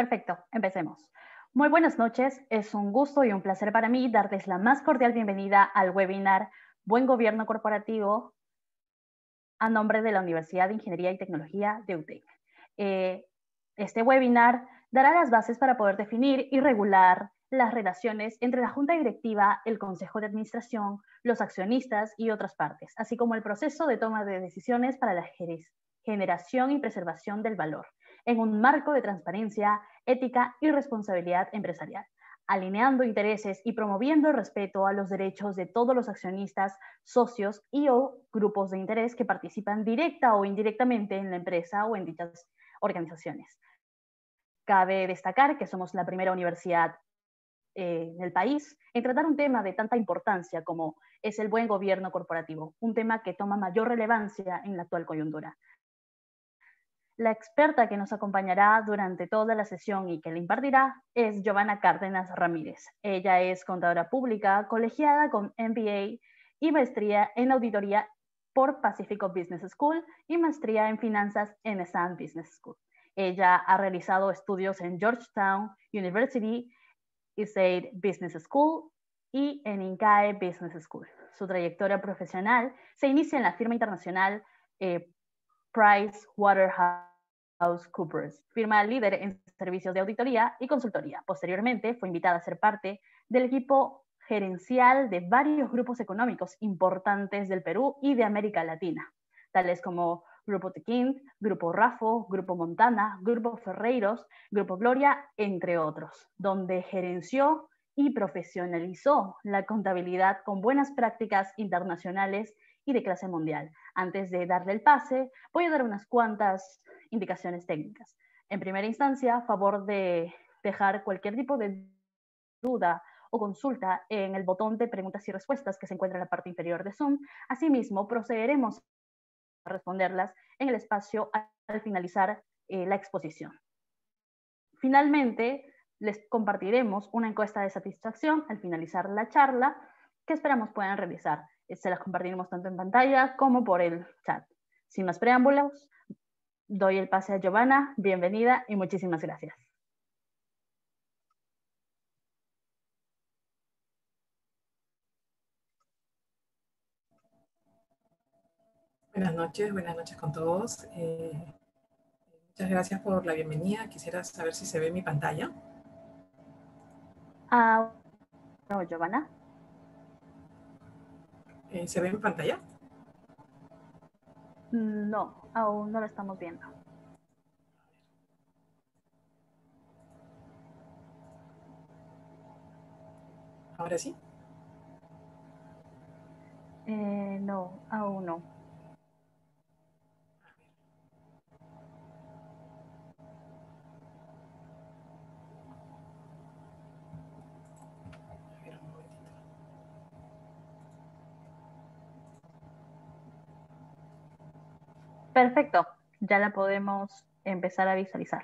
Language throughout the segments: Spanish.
Perfecto, empecemos. Muy buenas noches, es un gusto y un placer para mí darles la más cordial bienvenida al webinar Buen Gobierno Corporativo a nombre de la Universidad de Ingeniería y Tecnología de UTEC. Este webinar dará las bases para poder definir y regular las relaciones entre la Junta Directiva, el Consejo de Administración, los accionistas y otras partes, así como el proceso de toma de decisiones para la generación y preservación del valor, en un marco de transparencia, ética y responsabilidad empresarial, alineando intereses y promoviendo el respeto a los derechos de todos los accionistas, socios y o grupos de interés que participan directa o indirectamente en la empresa o en dichas organizaciones. Cabe destacar que somos la primera universidad en el país en tratar un tema de tanta importancia como es el buen gobierno corporativo, un tema que toma mayor relevancia en la actual coyuntura. La experta que nos acompañará durante toda la sesión y que le impartirá es Giovanna Cárdenas Ramírez. Ella es contadora pública, colegiada con MBA y maestría en auditoría por Pacifico Business School y maestría en finanzas en Stanford Business School. Ella ha realizado estudios en Georgetown University, Yale Business School y en INCAE Business School. Su trayectoria profesional se inicia en la firma internacional PricewaterhouseCoopers, firma líder en servicios de auditoría y consultoría. Posteriormente, fue invitada a ser parte del equipo gerencial de varios grupos económicos importantes del Perú y de América Latina, tales como Grupo Tequín, Grupo Rafo, Grupo Montana, Grupo Ferreiros, Grupo Gloria, entre otros, donde gerenció y profesionalizó la contabilidad con buenas prácticas internacionales y de clase mundial. Antes de darle el pase, voy a dar unas cuantas indicaciones técnicas. En primera instancia, a favor de dejar cualquier tipo de duda o consulta en el botón de preguntas y respuestas que se encuentra en la parte inferior de Zoom. Asimismo, procederemos a responderlas en el espacio al finalizar la exposición. Finalmente, les compartiremos una encuesta de satisfacción al finalizar la charla que esperamos puedan realizar. Se las compartiremos tanto en pantalla como por el chat. Sin más preámbulos, doy el pase a Giovanna. Bienvenida y muchísimas gracias. Buenas noches con todos. Muchas gracias por la bienvenida. Quisiera saber si se ve mi pantalla. No, Giovanna. ¿Se ve mi pantalla? No, aún no lo estamos viendo. ¿Ahora sí? No, aún no. Perfecto, ya la podemos empezar a visualizar.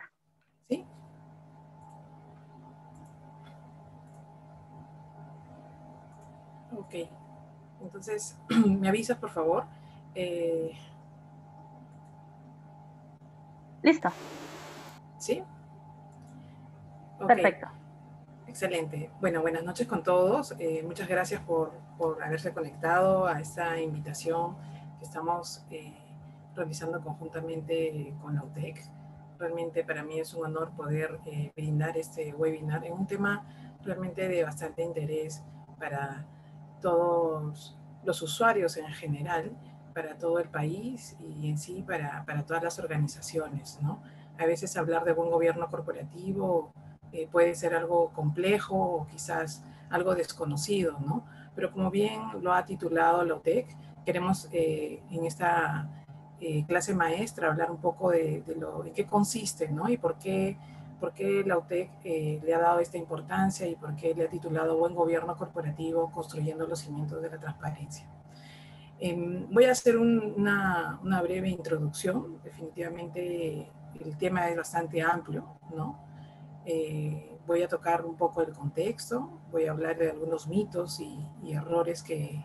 ¿Sí? Ok. Entonces, ¿me avisas, por favor? Listo. ¿Sí? Okay. Perfecto. Excelente. Bueno, buenas noches con todos. Muchas gracias por haberse conectado a esta invitación que estamos realizando conjuntamente con la UTEC. Realmente para mí es un honor poder brindar este webinar en un tema realmente de bastante interés para todos los usuarios en general, para todo el país y en sí para todas las organizaciones, ¿no? A veces hablar de buen gobierno corporativo puede ser algo complejo o quizás algo desconocido, ¿no? Pero como bien lo ha titulado la UTEC, queremos en esta clase maestra hablar un poco de qué consiste, ¿no? Y por qué la UTEC le ha dado esta importancia y por qué le ha titulado Buen Gobierno Corporativo, construyendo los cimientos de la transparencia. Voy a hacer una breve introducción. Definitivamente el tema es bastante amplio, ¿no? Voy a tocar un poco el contexto, voy a hablar de algunos mitos y errores que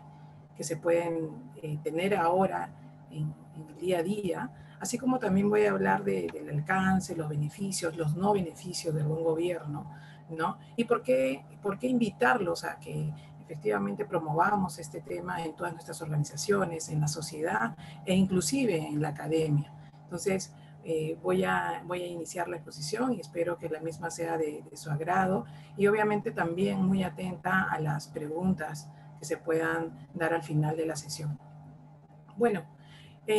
se pueden tener ahora en el día a día. así como también voy a hablar del alcance, los beneficios, los no beneficios del buen gobierno, ¿no? Y por qué invitarlos a que efectivamente promovamos este tema en todas nuestras organizaciones, en la sociedad e inclusive en la academia. Entonces, voy a iniciar la exposición y espero que la misma sea de su agrado y obviamente también muy atenta a las preguntas que se puedan dar al final de la sesión. Bueno,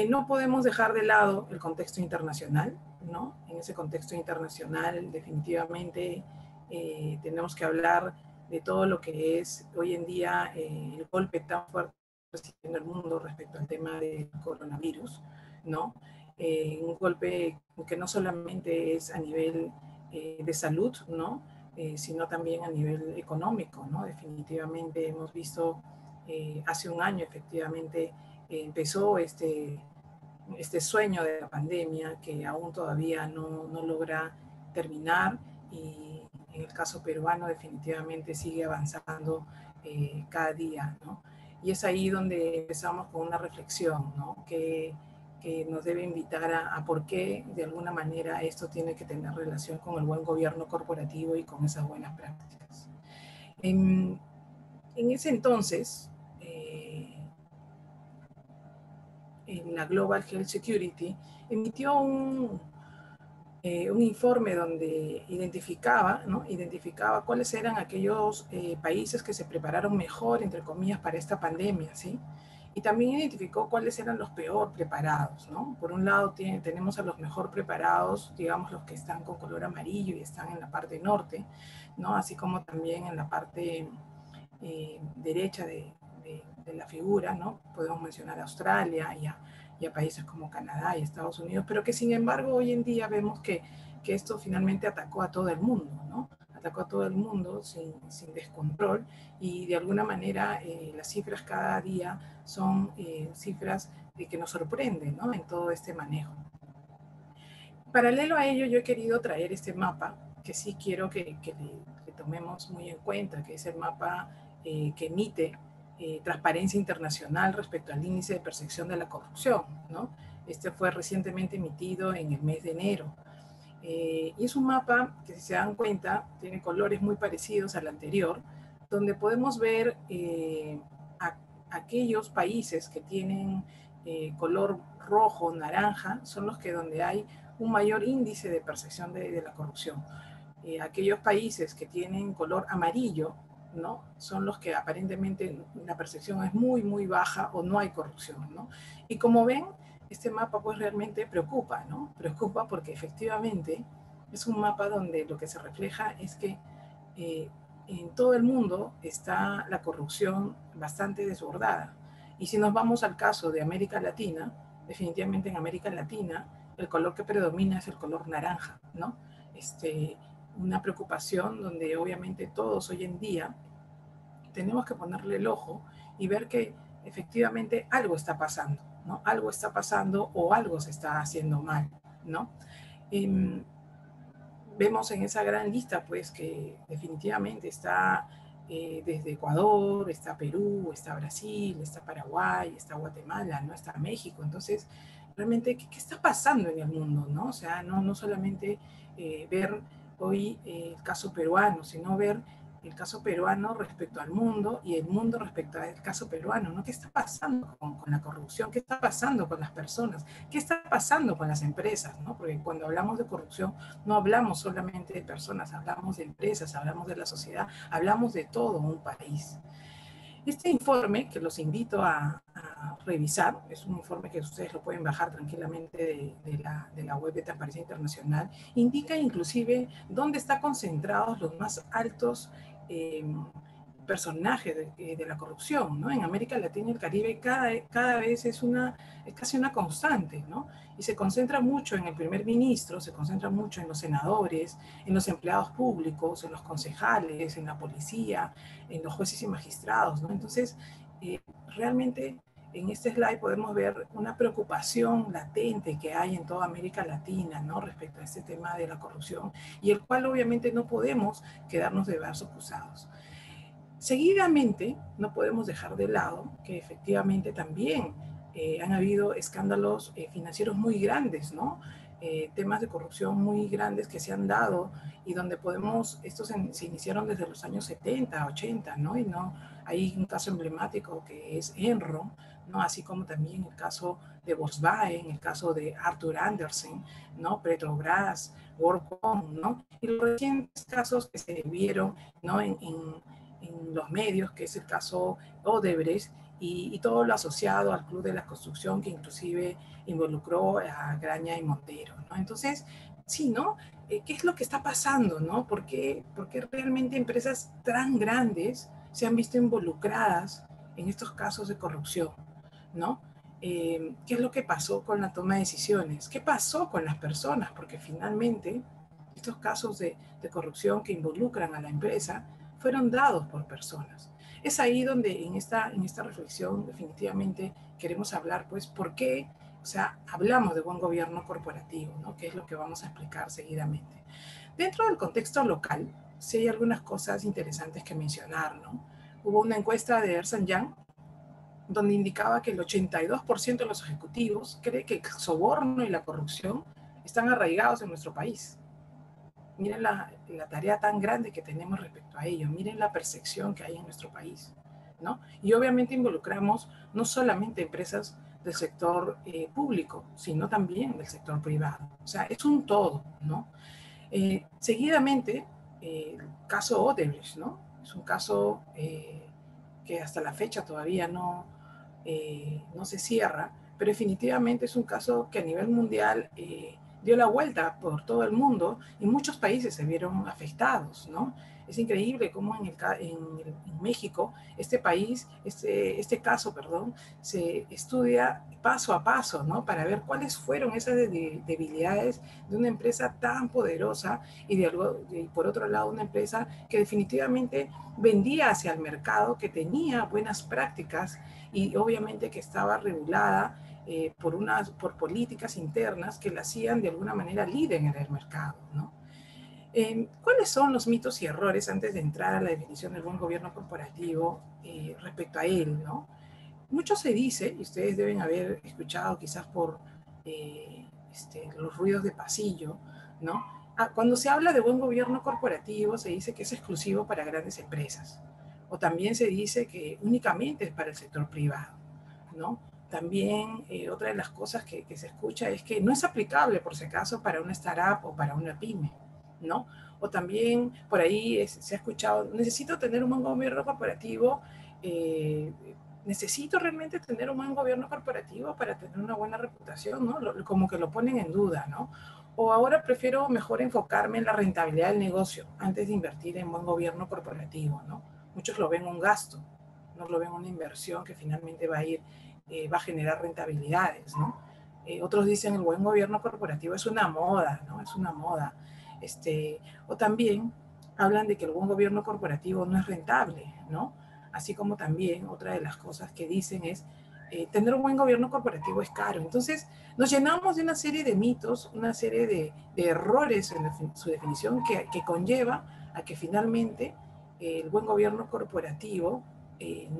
no podemos dejar de lado el contexto internacional, ¿no? En ese contexto internacional definitivamente tenemos que hablar de todo lo que es hoy en día el golpe tan fuerte que está recibiendo el mundo respecto al tema del coronavirus, ¿no? Un golpe que no solamente es a nivel de salud, ¿no? Sino también a nivel económico, ¿no? Definitivamente hemos visto hace un año efectivamente empezó este sueño de la pandemia que aún todavía no logra terminar y en el caso peruano definitivamente sigue avanzando cada día, ¿no? Y es ahí donde empezamos con una reflexión, ¿no? Que nos debe invitar a por qué de alguna manera esto tiene que tener relación con el buen gobierno corporativo y con esas buenas prácticas. En ese entonces, en la Global Health Security, emitió un informe donde identificaba, ¿no? Identificaba cuáles eran aquellos países que se prepararon mejor, entre comillas, para esta pandemia, ¿sí? Y también identificó cuáles eran los peor preparados, ¿no? Por un lado tenemos a los mejor preparados, digamos los que están con color amarillo y están en la parte norte, ¿no? Así como también en la parte derecha de la figura, ¿no? Podemos mencionar a Australia y a países como Canadá y Estados Unidos, pero que sin embargo hoy en día vemos que esto finalmente atacó a todo el mundo, ¿no? Atacó a todo el mundo sin descontrol y de alguna manera las cifras cada día son cifras que nos sorprenden, ¿no? En todo este manejo. Paralelo a ello, yo he querido traer este mapa que sí quiero que tomemos muy en cuenta, que es el mapa que emite Transparencia Internacional respecto al índice de percepción de la corrupción, ¿no? Este fue recientemente emitido en el mes de enero. Y es un mapa que, si se dan cuenta, tiene colores muy parecidos al anterior, donde podemos ver aquellos países que tienen color rojo, naranja, son los que donde hay un mayor índice de percepción de la corrupción. Aquellos países que tienen color amarillo, ¿no? Son los que aparentemente la percepción es muy, muy baja o no hay corrupción, ¿no? Y como ven, este mapa pues realmente preocupa, ¿no? Preocupa porque efectivamente es un mapa donde lo que se refleja es que en todo el mundo está la corrupción bastante desbordada. Y si nos vamos al caso de América Latina, definitivamente en América Latina el color que predomina es el color naranja, ¿no? Una preocupación donde obviamente todos hoy en día tenemos que ponerle el ojo y ver que efectivamente algo está pasando, ¿no? Algo está pasando o algo se está haciendo mal, ¿no? Vemos en esa gran lista, pues, que definitivamente está desde Ecuador, está Perú, está Brasil, está Paraguay, está Guatemala, ¿no? Está México. Entonces, realmente, ¿qué está pasando en el mundo, no? O sea, no solamente ver hoy el caso peruano, sino ver el caso peruano respecto al mundo y el mundo respecto al caso peruano, ¿no? ¿Qué está pasando con la corrupción? ¿Qué está pasando con las personas? ¿Qué está pasando con las empresas, ¿no? Porque cuando hablamos de corrupción no hablamos solamente de personas, hablamos de empresas, hablamos de la sociedad, hablamos de todo un país. Este informe, que los invito a revisar, es un informe que ustedes lo pueden bajar tranquilamente de la web de Transparencia Internacional, indica inclusive dónde están concentrados los más altos personajes de la corrupción, ¿no? En América Latina y el Caribe cada vez es casi una constante, ¿no? Y se concentra mucho en el primer ministro, se concentra mucho en los senadores, en los empleados públicos, en los concejales, en la policía, en los jueces y magistrados, ¿no? Entonces, realmente en este slide podemos ver una preocupación latente que hay en toda América Latina, ¿no? Respecto a este tema de la corrupción y el cual obviamente no podemos quedarnos de brazos cruzados. Seguidamente, no podemos dejar de lado que efectivamente también han habido escándalos financieros muy grandes, ¿no? Temas de corrupción muy grandes que se han dado y donde se iniciaron desde los años 70, 80, ¿no? Y no, hay un caso emblemático que es Enron, ¿no? Así como también el caso de Volkswagen, el caso de Arthur Andersen, ¿no? Petrobras, WorldCom, ¿no? Y los recientes casos que se vieron, ¿no? En los medios, que es el caso Odebrecht, y todo lo asociado al Club de la Construcción, que inclusive involucró a Graña y Montero, ¿no? Entonces, sí, ¿no? ¿Qué es lo que está pasando, no? ¿Por qué realmente empresas tan grandes se han visto involucradas en estos casos de corrupción, ¿no? ¿Qué es lo que pasó con la toma de decisiones? ¿Qué pasó con las personas? Porque finalmente estos casos de corrupción que involucran a la empresa fueron dados por personas. Es ahí donde en esta reflexión definitivamente queremos hablar, pues, ¿por qué? O sea, hablamos de buen gobierno corporativo, ¿no? Que es lo que vamos a explicar seguidamente. Dentro del contexto local, sí hay algunas cosas interesantes que mencionar, ¿no? Hubo una encuesta de Ernst Young donde indicaba que el 82% de los ejecutivos cree que el soborno y la corrupción están arraigados en nuestro país. Miren la tarea tan grande que tenemos respecto a ello, miren la percepción que hay en nuestro país, ¿no? Y obviamente involucramos no solamente empresas del sector público, sino también del sector privado. O sea, es un todo, ¿no? Seguidamente, el caso Odebrecht, ¿no? Es un caso que hasta la fecha todavía no se cierra, pero definitivamente es un caso que a nivel mundial dio la vuelta por todo el mundo y muchos países se vieron afectados, ¿no? Es increíble cómo en México este caso, perdón, se estudia paso a paso, ¿no? Para ver cuáles fueron esas debilidades de una empresa tan poderosa y por otro lado una empresa que definitivamente vendía hacia el mercado, que tenía buenas prácticas y obviamente que estaba regulada por políticas internas que la hacían de alguna manera líder en el mercado, ¿no? ¿Cuáles son los mitos y errores antes de entrar a la definición del buen gobierno corporativo respecto a él, ¿no? Mucho se dice, y ustedes deben haber escuchado quizás por los ruidos de pasillo, ¿no? Cuando se habla de buen gobierno corporativo se dice que es exclusivo para grandes empresas, o también se dice que únicamente es para el sector privado, ¿no? También otra de las cosas que se escucha es que no es aplicable, por si acaso, para una startup o para una pyme, ¿no? O también por ahí se ha escuchado, necesito tener un buen gobierno corporativo, necesito realmente tener un buen gobierno corporativo para tener una buena reputación, ¿no? Como que lo ponen en duda, ¿no? O ahora prefiero mejor enfocarme en la rentabilidad del negocio antes de invertir en buen gobierno corporativo, ¿no? Muchos lo ven un gasto, no lo ven una inversión que finalmente va a generar rentabilidades, ¿no? Otros dicen el buen gobierno corporativo es una moda, ¿no? Es una moda. O también hablan de que el buen gobierno corporativo no es rentable, ¿no? Así como también otra de las cosas que dicen es tener un buen gobierno corporativo es caro. Entonces nos llenamos de una serie de mitos, una serie de errores en su definición que conlleva a que finalmente el buen gobierno corporativo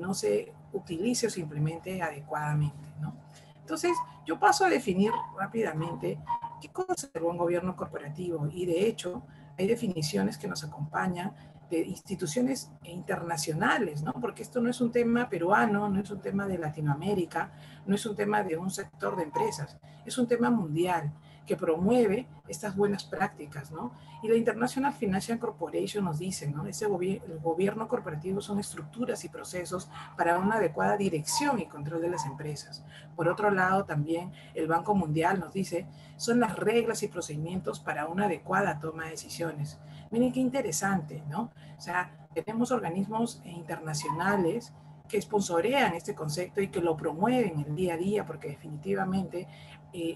no se utilice o se implemente adecuadamente, ¿no? Entonces, yo paso a definir rápidamente qué cosa es el buen gobierno corporativo y de hecho hay definiciones que nos acompañan de instituciones internacionales, ¿no? Porque esto no es un tema peruano, no es un tema de Latinoamérica, no es un tema de un sector de empresas, es un tema mundial que promueve estas buenas prácticas, ¿no? Y la International Financial Corporation nos dice, ¿no? El gobierno corporativo son estructuras y procesos para una adecuada dirección y control de las empresas. Por otro lado, también el Banco Mundial nos dice, son las reglas y procedimientos para una adecuada toma de decisiones. Miren qué interesante, ¿no? O sea, tenemos organismos internacionales que sponsorean este concepto y que lo promueven el día a día porque definitivamente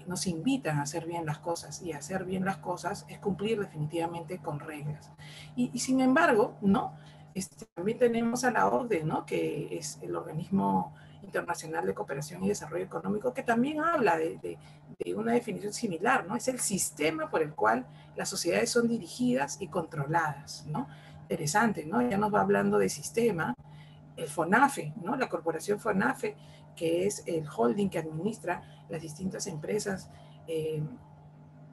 nos invitan a hacer bien las cosas y hacer bien las cosas es cumplir definitivamente con reglas. Y sin embargo, ¿no? También tenemos a la OCDE, ¿no? Que es el organismo internacional de cooperación y desarrollo económico, que también habla de una definición similar, ¿no? Es el sistema por el cual las sociedades son dirigidas y controladas, ¿no? Interesante, ¿no? Ya nos va hablando de sistema, el FONAFE, ¿no? La corporación FONAFE, que es el holding que administra las distintas empresas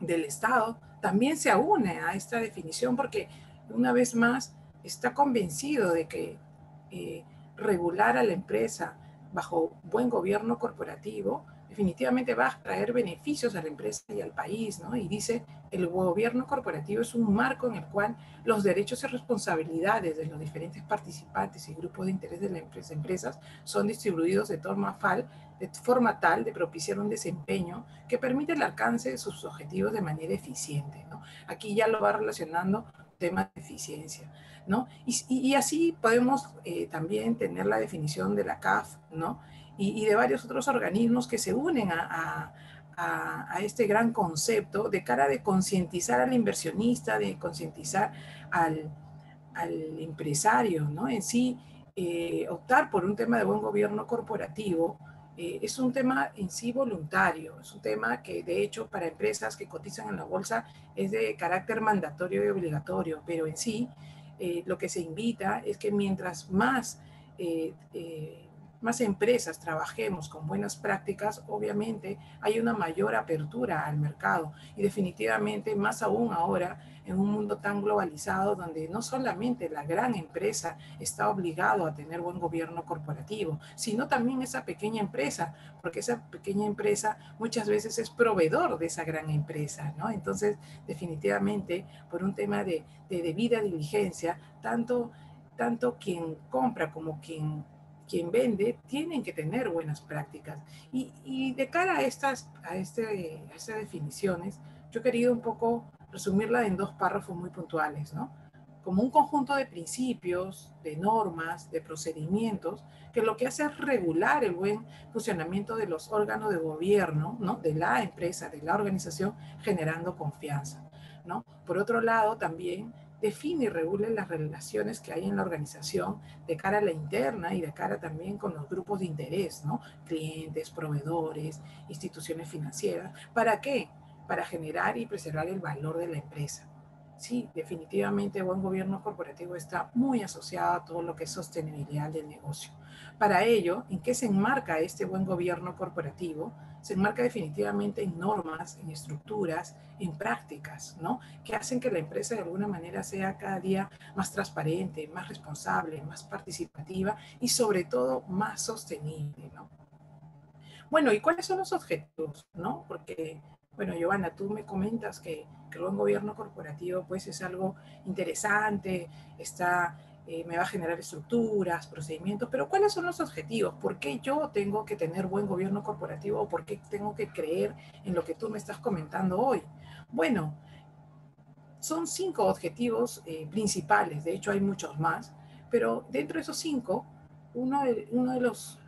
del Estado, también se une a esta definición porque, una vez más, está convencido de que regular a la empresa bajo buen gobierno corporativo definitivamente va a traer beneficios a la empresa y al país, ¿no? Y dice, el gobierno corporativo es un marco en el cual los derechos y responsabilidades de los diferentes participantes y grupos de interés de las empresas son distribuidos de forma tal de propiciar un desempeño que permite el alcance de sus objetivos de manera eficiente, ¿no? Aquí ya lo va relacionando temas de eficiencia, ¿no? Y así podemos también tener la definición de la CAF, ¿no? Y de varios otros organismos que se unen a este gran concepto de cara de concientizar al inversionista, de concientizar al empresario, ¿no? En sí, optar por un tema de buen gobierno corporativo es un tema en sí voluntario, es un tema que de hecho para empresas que cotizan en la bolsa es de carácter mandatorio y obligatorio, pero en sí lo que se invita es que mientras más empresas trabajemos con buenas prácticas, obviamente hay una mayor apertura al mercado y definitivamente más aún ahora en un mundo tan globalizado donde no solamente la gran empresa está obligado a tener buen gobierno corporativo, sino también esa pequeña empresa, porque esa pequeña empresa muchas veces es proveedor de esa gran empresa, ¿no? Entonces, definitivamente, por un tema de debida diligencia, tanto quien compra como quien vende tienen que tener buenas prácticas. Y de cara a estas definiciones, yo he querido un poco resumirla en dos párrafos muy puntuales, ¿no? Como un conjunto de principios, de normas, de procedimientos, que lo que hace es regular el buen funcionamiento de los órganos de gobierno, ¿no? De la empresa, de la organización, generando confianza, ¿no? Por otro lado, también define y regula las relaciones que hay en la organización de cara a la interna y de cara también con los grupos de interés, ¿no? Clientes, proveedores, instituciones financieras. ¿Para qué? Para generar y preservar el valor de la empresa. Sí, definitivamente buen gobierno corporativo está muy asociado a todo lo que es sostenibilidad del negocio. Para ello, ¿en qué se enmarca este buen gobierno corporativo? Se enmarca definitivamente en normas, en estructuras, en prácticas, ¿no? Que hacen que la empresa de alguna manera sea cada día más transparente, más responsable, más participativa y sobre todo más sostenible, ¿no? Bueno, ¿y cuáles son los objetivos, no? Porque, bueno, Giovanna, tú me comentas que el buen gobierno corporativo pues es algo interesante, me va a generar estructuras, procedimientos, pero ¿cuáles son los objetivos? ¿Por qué yo tengo que tener buen gobierno corporativo o por qué tengo que creer en lo que tú me estás comentando hoy? Bueno, son 5 objetivos principales, de hecho hay muchos más, pero dentro de esos 5, uno de los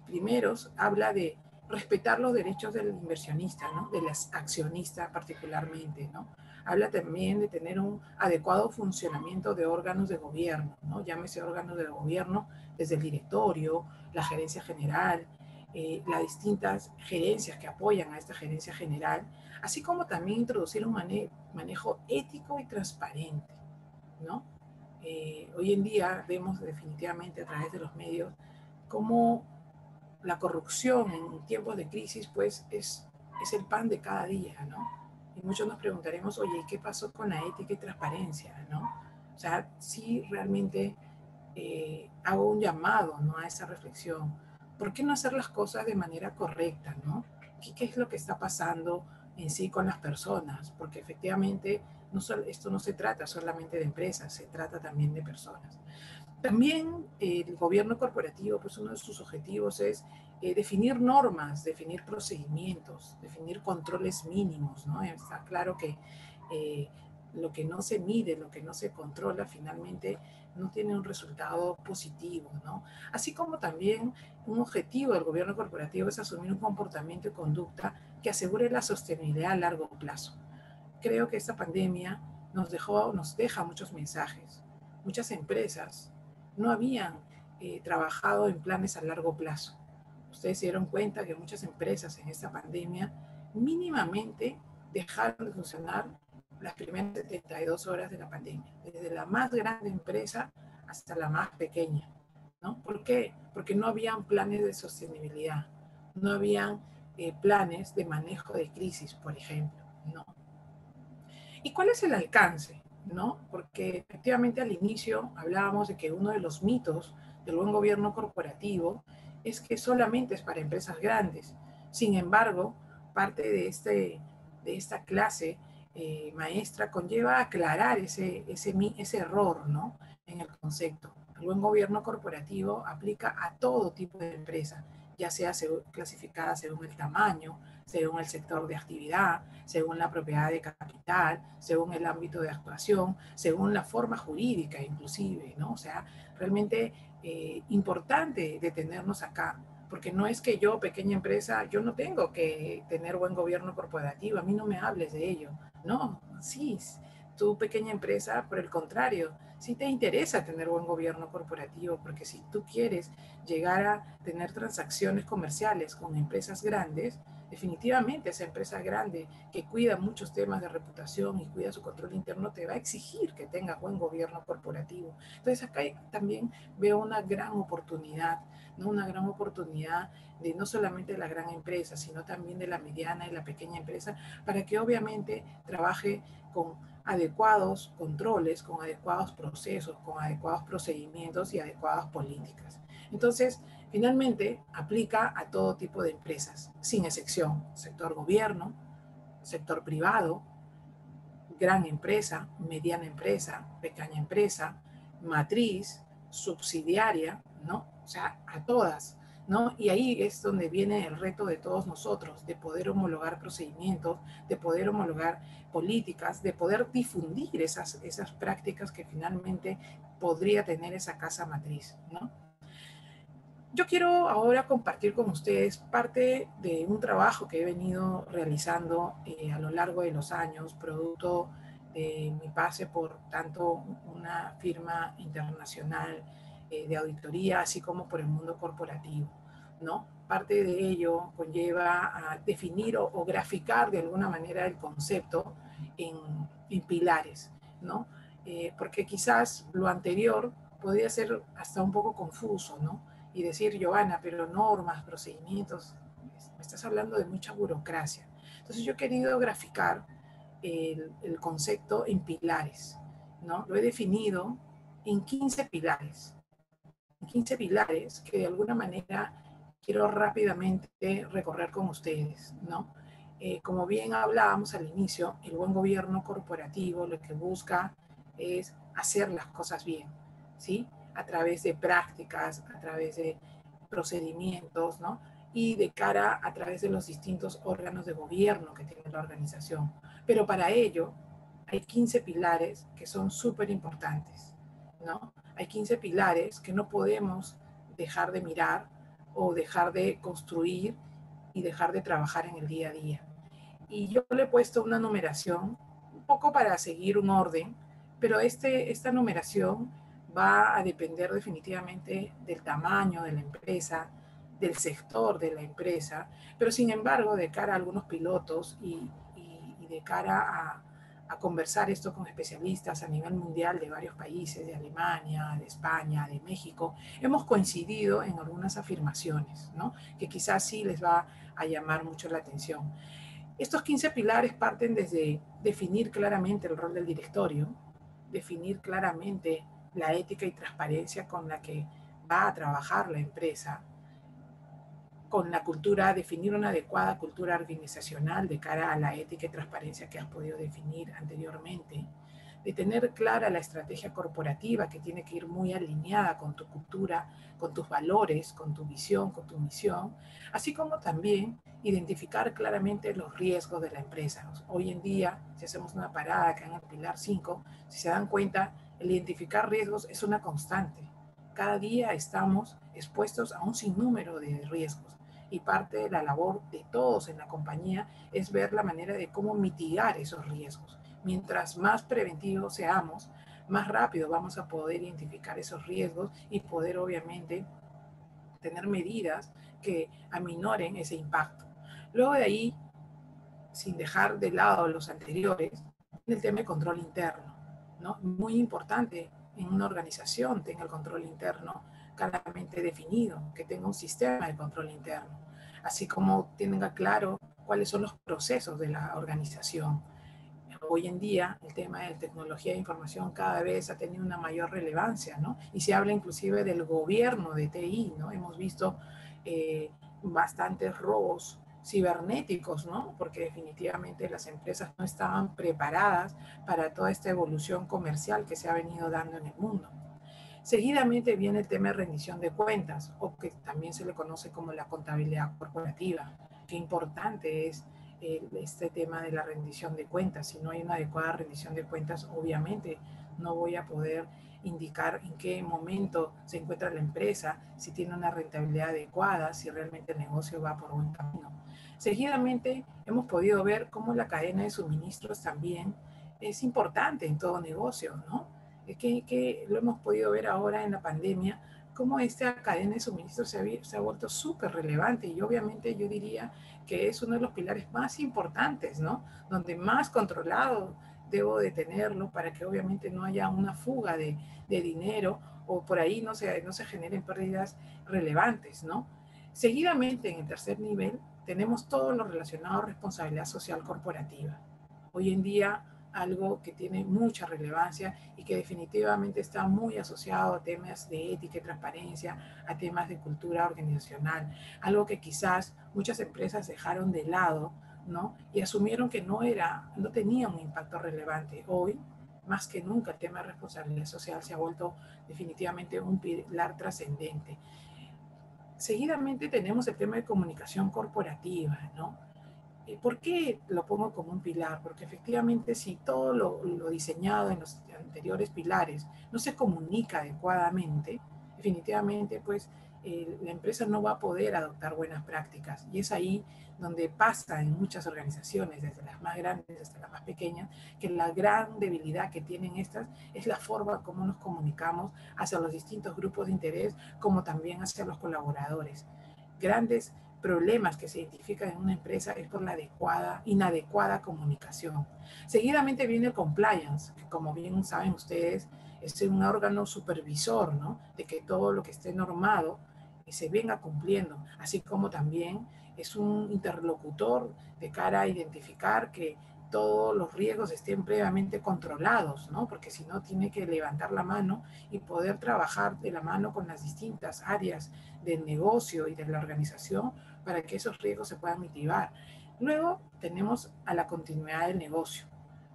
primeros habla de respetar los derechos del inversionista, ¿no? De las accionistas particularmente, ¿no? Habla también de tener un adecuado funcionamiento de órganos de gobierno, ¿no? Llámese órganos de gobierno desde el directorio, la gerencia general, las distintas gerencias que apoyan a esta gerencia general, así como también introducir un manejo ético y transparente, ¿no? Hoy en día vemos definitivamente a través de los medios cómo la corrupción en tiempos de crisis pues es el pan de cada día, ¿no? Y muchos nos preguntaremos, oye, ¿qué pasó con la ética y transparencia, ¿no? O sea, sí realmente hago un llamado, ¿no? A esa reflexión. ¿Por qué no hacer las cosas de manera correcta, ¿no? ¿Qué es lo que está pasando en sí con las personas? Porque efectivamente esto no se trata solamente de empresas, se trata también de personas. También el gobierno corporativo, pues uno de sus objetivos es definir normas, definir procedimientos, definir controles mínimos, ¿no? Está claro que eh, lo que no se mide, lo que no se controla, finalmente no tiene un resultado positivo, ¿no? Así como también un objetivo del gobierno corporativo es asumir un comportamiento y conducta que asegure la sostenibilidad a largo plazo. Creo que esta pandemia nos deja muchos mensajes. Muchas empresas no habían trabajado en planes a largo plazo. Ustedes se dieron cuenta que muchas empresas en esta pandemia mínimamente dejaron de funcionar las primeras 72 horas de la pandemia, desde la más grande empresa hasta la más pequeña. ¿no? ¿Por qué? Porque no habían planes de sostenibilidad, no habían planes de manejo de crisis, por ejemplo, ¿no? ¿Y cuál es el alcance? ¿No? Porque efectivamente al inicio hablábamos de que uno de los mitos del buen gobierno corporativo es que solamente es para empresas grandes. Sin embargo, parte de esta clase maestra conlleva aclarar ese error, ¿no? En el concepto. El buen gobierno corporativo aplica a todo tipo de empresa, ya sea clasificada según el tamaño, según el sector de actividad, según la propiedad de capital, según el ámbito de actuación, según la forma jurídica inclusive, ¿no? O sea, realmente importante detenernos acá, porque no es que yo, pequeña empresa, yo no tengo que tener buen gobierno corporativo, a mí no me hables de ello, no, sí, tú pequeña empresa, por el contrario, sí te interesa tener buen gobierno corporativo, porque si tú quieres llegar a tener transacciones comerciales con empresas grandes, definitivamente esa empresa grande que cuida muchos temas de reputación y cuida su control interno te va a exigir que tengas buen gobierno corporativo. Entonces acá también veo una gran oportunidad, ¿no? Una gran oportunidad de no solamente de la gran empresa, sino también de la mediana y la pequeña empresa, para que obviamente trabaje con adecuados controles, con adecuados procesos, con adecuados procedimientos y adecuadas políticas. Entonces, finalmente, aplica a todo tipo de empresas, sin excepción, sector gobierno, sector privado, gran empresa, mediana empresa, pequeña empresa, matriz, subsidiaria, ¿no? O sea, a todas, ¿no? Y ahí es donde viene el reto de todos nosotros, de poder homologar procedimientos, de poder homologar políticas, de poder difundir esas prácticas que finalmente podría tener esa casa matriz, ¿no? Yo quiero ahora compartir con ustedes parte de un trabajo que he venido realizando a lo largo de los años, producto de mi pase por tanto una firma internacional de auditoría, así como por el mundo corporativo, ¿no? Parte de ello conlleva a definir o graficar de alguna manera el concepto en pilares, ¿no? Porque quizás lo anterior podría ser hasta un poco confuso, ¿no? Y decir, Giovanna, pero normas, procedimientos, me estás hablando de mucha burocracia. Entonces yo he querido graficar el concepto en pilares, ¿no? Lo he definido en 15 pilares, en 15 pilares que de alguna manera quiero rápidamente recorrer con ustedes, ¿no? Como bien hablábamos al inicio, el buen gobierno corporativo lo que busca es hacer las cosas bien, ¿sí? A través de prácticas, a través de procedimientos, ¿no? Y de cara a través de los distintos órganos de gobierno que tiene la organización. Pero para ello hay 15 pilares que son súper importantes, ¿no? Hay 15 pilares que no podemos dejar de mirar o dejar de construir y dejar de trabajar en el día a día. Y yo le he puesto una numeración, un poco para seguir un orden, pero esta numeración va a depender definitivamente del tamaño de la empresa, del sector de la empresa, pero sin embargo, de cara a algunos pilotos y de cara a conversar esto con especialistas a nivel mundial de varios países, de Alemania, de España, de México, hemos coincidido en algunas afirmaciones, ¿no? Que quizás sí les va a llamar mucho la atención. Estos 15 pilares parten desde definir claramente el rol del directorio, definir claramente la ética y transparencia con la que va a trabajar la empresa, con la cultura, definir una adecuada cultura organizacional de cara a la ética y transparencia que has podido definir anteriormente, de tener clara la estrategia corporativa que tiene que ir muy alineada con tu cultura, con tus valores, con tu visión, con tu misión, así como también identificar claramente los riesgos de la empresa. Hoy en día, si hacemos una parada acá en el pilar 5, si se dan cuenta, el identificar riesgos es una constante. Cada día estamos expuestos a un sinnúmero de riesgos y parte de la labor de todos en la compañía es ver la manera de cómo mitigar esos riesgos. Mientras más preventivos seamos, más rápido vamos a poder identificar esos riesgos y poder obviamente tener medidas que aminoren ese impacto. Luego de ahí, sin dejar de lado los anteriores, el tema de control interno, ¿no? Muy importante en una organización tenga el control interno claramente definido, que tenga un sistema de control interno, así como tenga claro cuáles son los procesos de la organización. Hoy en día el tema de tecnología de información cada vez ha tenido una mayor relevancia, ¿no? Y se habla inclusive del gobierno de TI, ¿no? Hemos visto bastantes robos cibernéticos, ¿no? Porque definitivamente las empresas no estaban preparadas para toda esta evolución comercial que se ha venido dando en el mundo. Seguidamente viene el tema de rendición de cuentas, o que también se le conoce como la contabilidad corporativa. Qué importante es este tema de la rendición de cuentas. Si no hay una adecuada rendición de cuentas, obviamente no voy a poder indicar en qué momento se encuentra la empresa, si tiene una rentabilidad adecuada, si realmente el negocio va por buen camino. Seguidamente hemos podido ver cómo la cadena de suministros también es importante en todo negocio, ¿no? Que lo hemos podido ver ahora en la pandemia, cómo esta cadena de suministro se ha vuelto súper relevante, y obviamente yo diría que es uno de los pilares más importantes, ¿no? Donde más controlado debo de tenerlo para que obviamente no haya una fuga de dinero, o por ahí no se generen pérdidas relevantes, ¿no? Seguidamente, en el tercer nivel, tenemos todo lo relacionado a responsabilidad social corporativa. Hoy en día, algo que tiene mucha relevancia y que definitivamente está muy asociado a temas de ética y transparencia, a temas de cultura organizacional, algo que quizás muchas empresas dejaron de lado, ¿no? Y asumieron que no tenía un impacto relevante. Hoy, más que nunca, el tema de responsabilidad social se ha vuelto definitivamente un pilar trascendente. Seguidamente tenemos el tema de comunicación corporativa, ¿no? ¿Por qué lo pongo como un pilar? Porque efectivamente si todo lo diseñado en los anteriores pilares no se comunica adecuadamente, definitivamente pues la empresa no va a poder adoptar buenas prácticas. Y es ahí donde pasa en muchas organizaciones, desde las más grandes hasta las más pequeñas, que la gran debilidad que tienen estas es la forma como nos comunicamos hacia los distintos grupos de interés, como también hacia los colaboradores. Grandes problemas que se identifican en una empresa es por la inadecuada comunicación. Seguidamente viene el compliance, que como bien saben ustedes, es un órgano supervisor, ¿no? De que todo lo que esté normado se venga cumpliendo, así como también es un interlocutor de cara a identificar que todos los riesgos estén previamente controlados, ¿no? Porque si no, tiene que levantar la mano y poder trabajar de la mano con las distintas áreas del negocio y de la organización para que esos riesgos se puedan mitigar. Luego tenemos a la continuidad del negocio,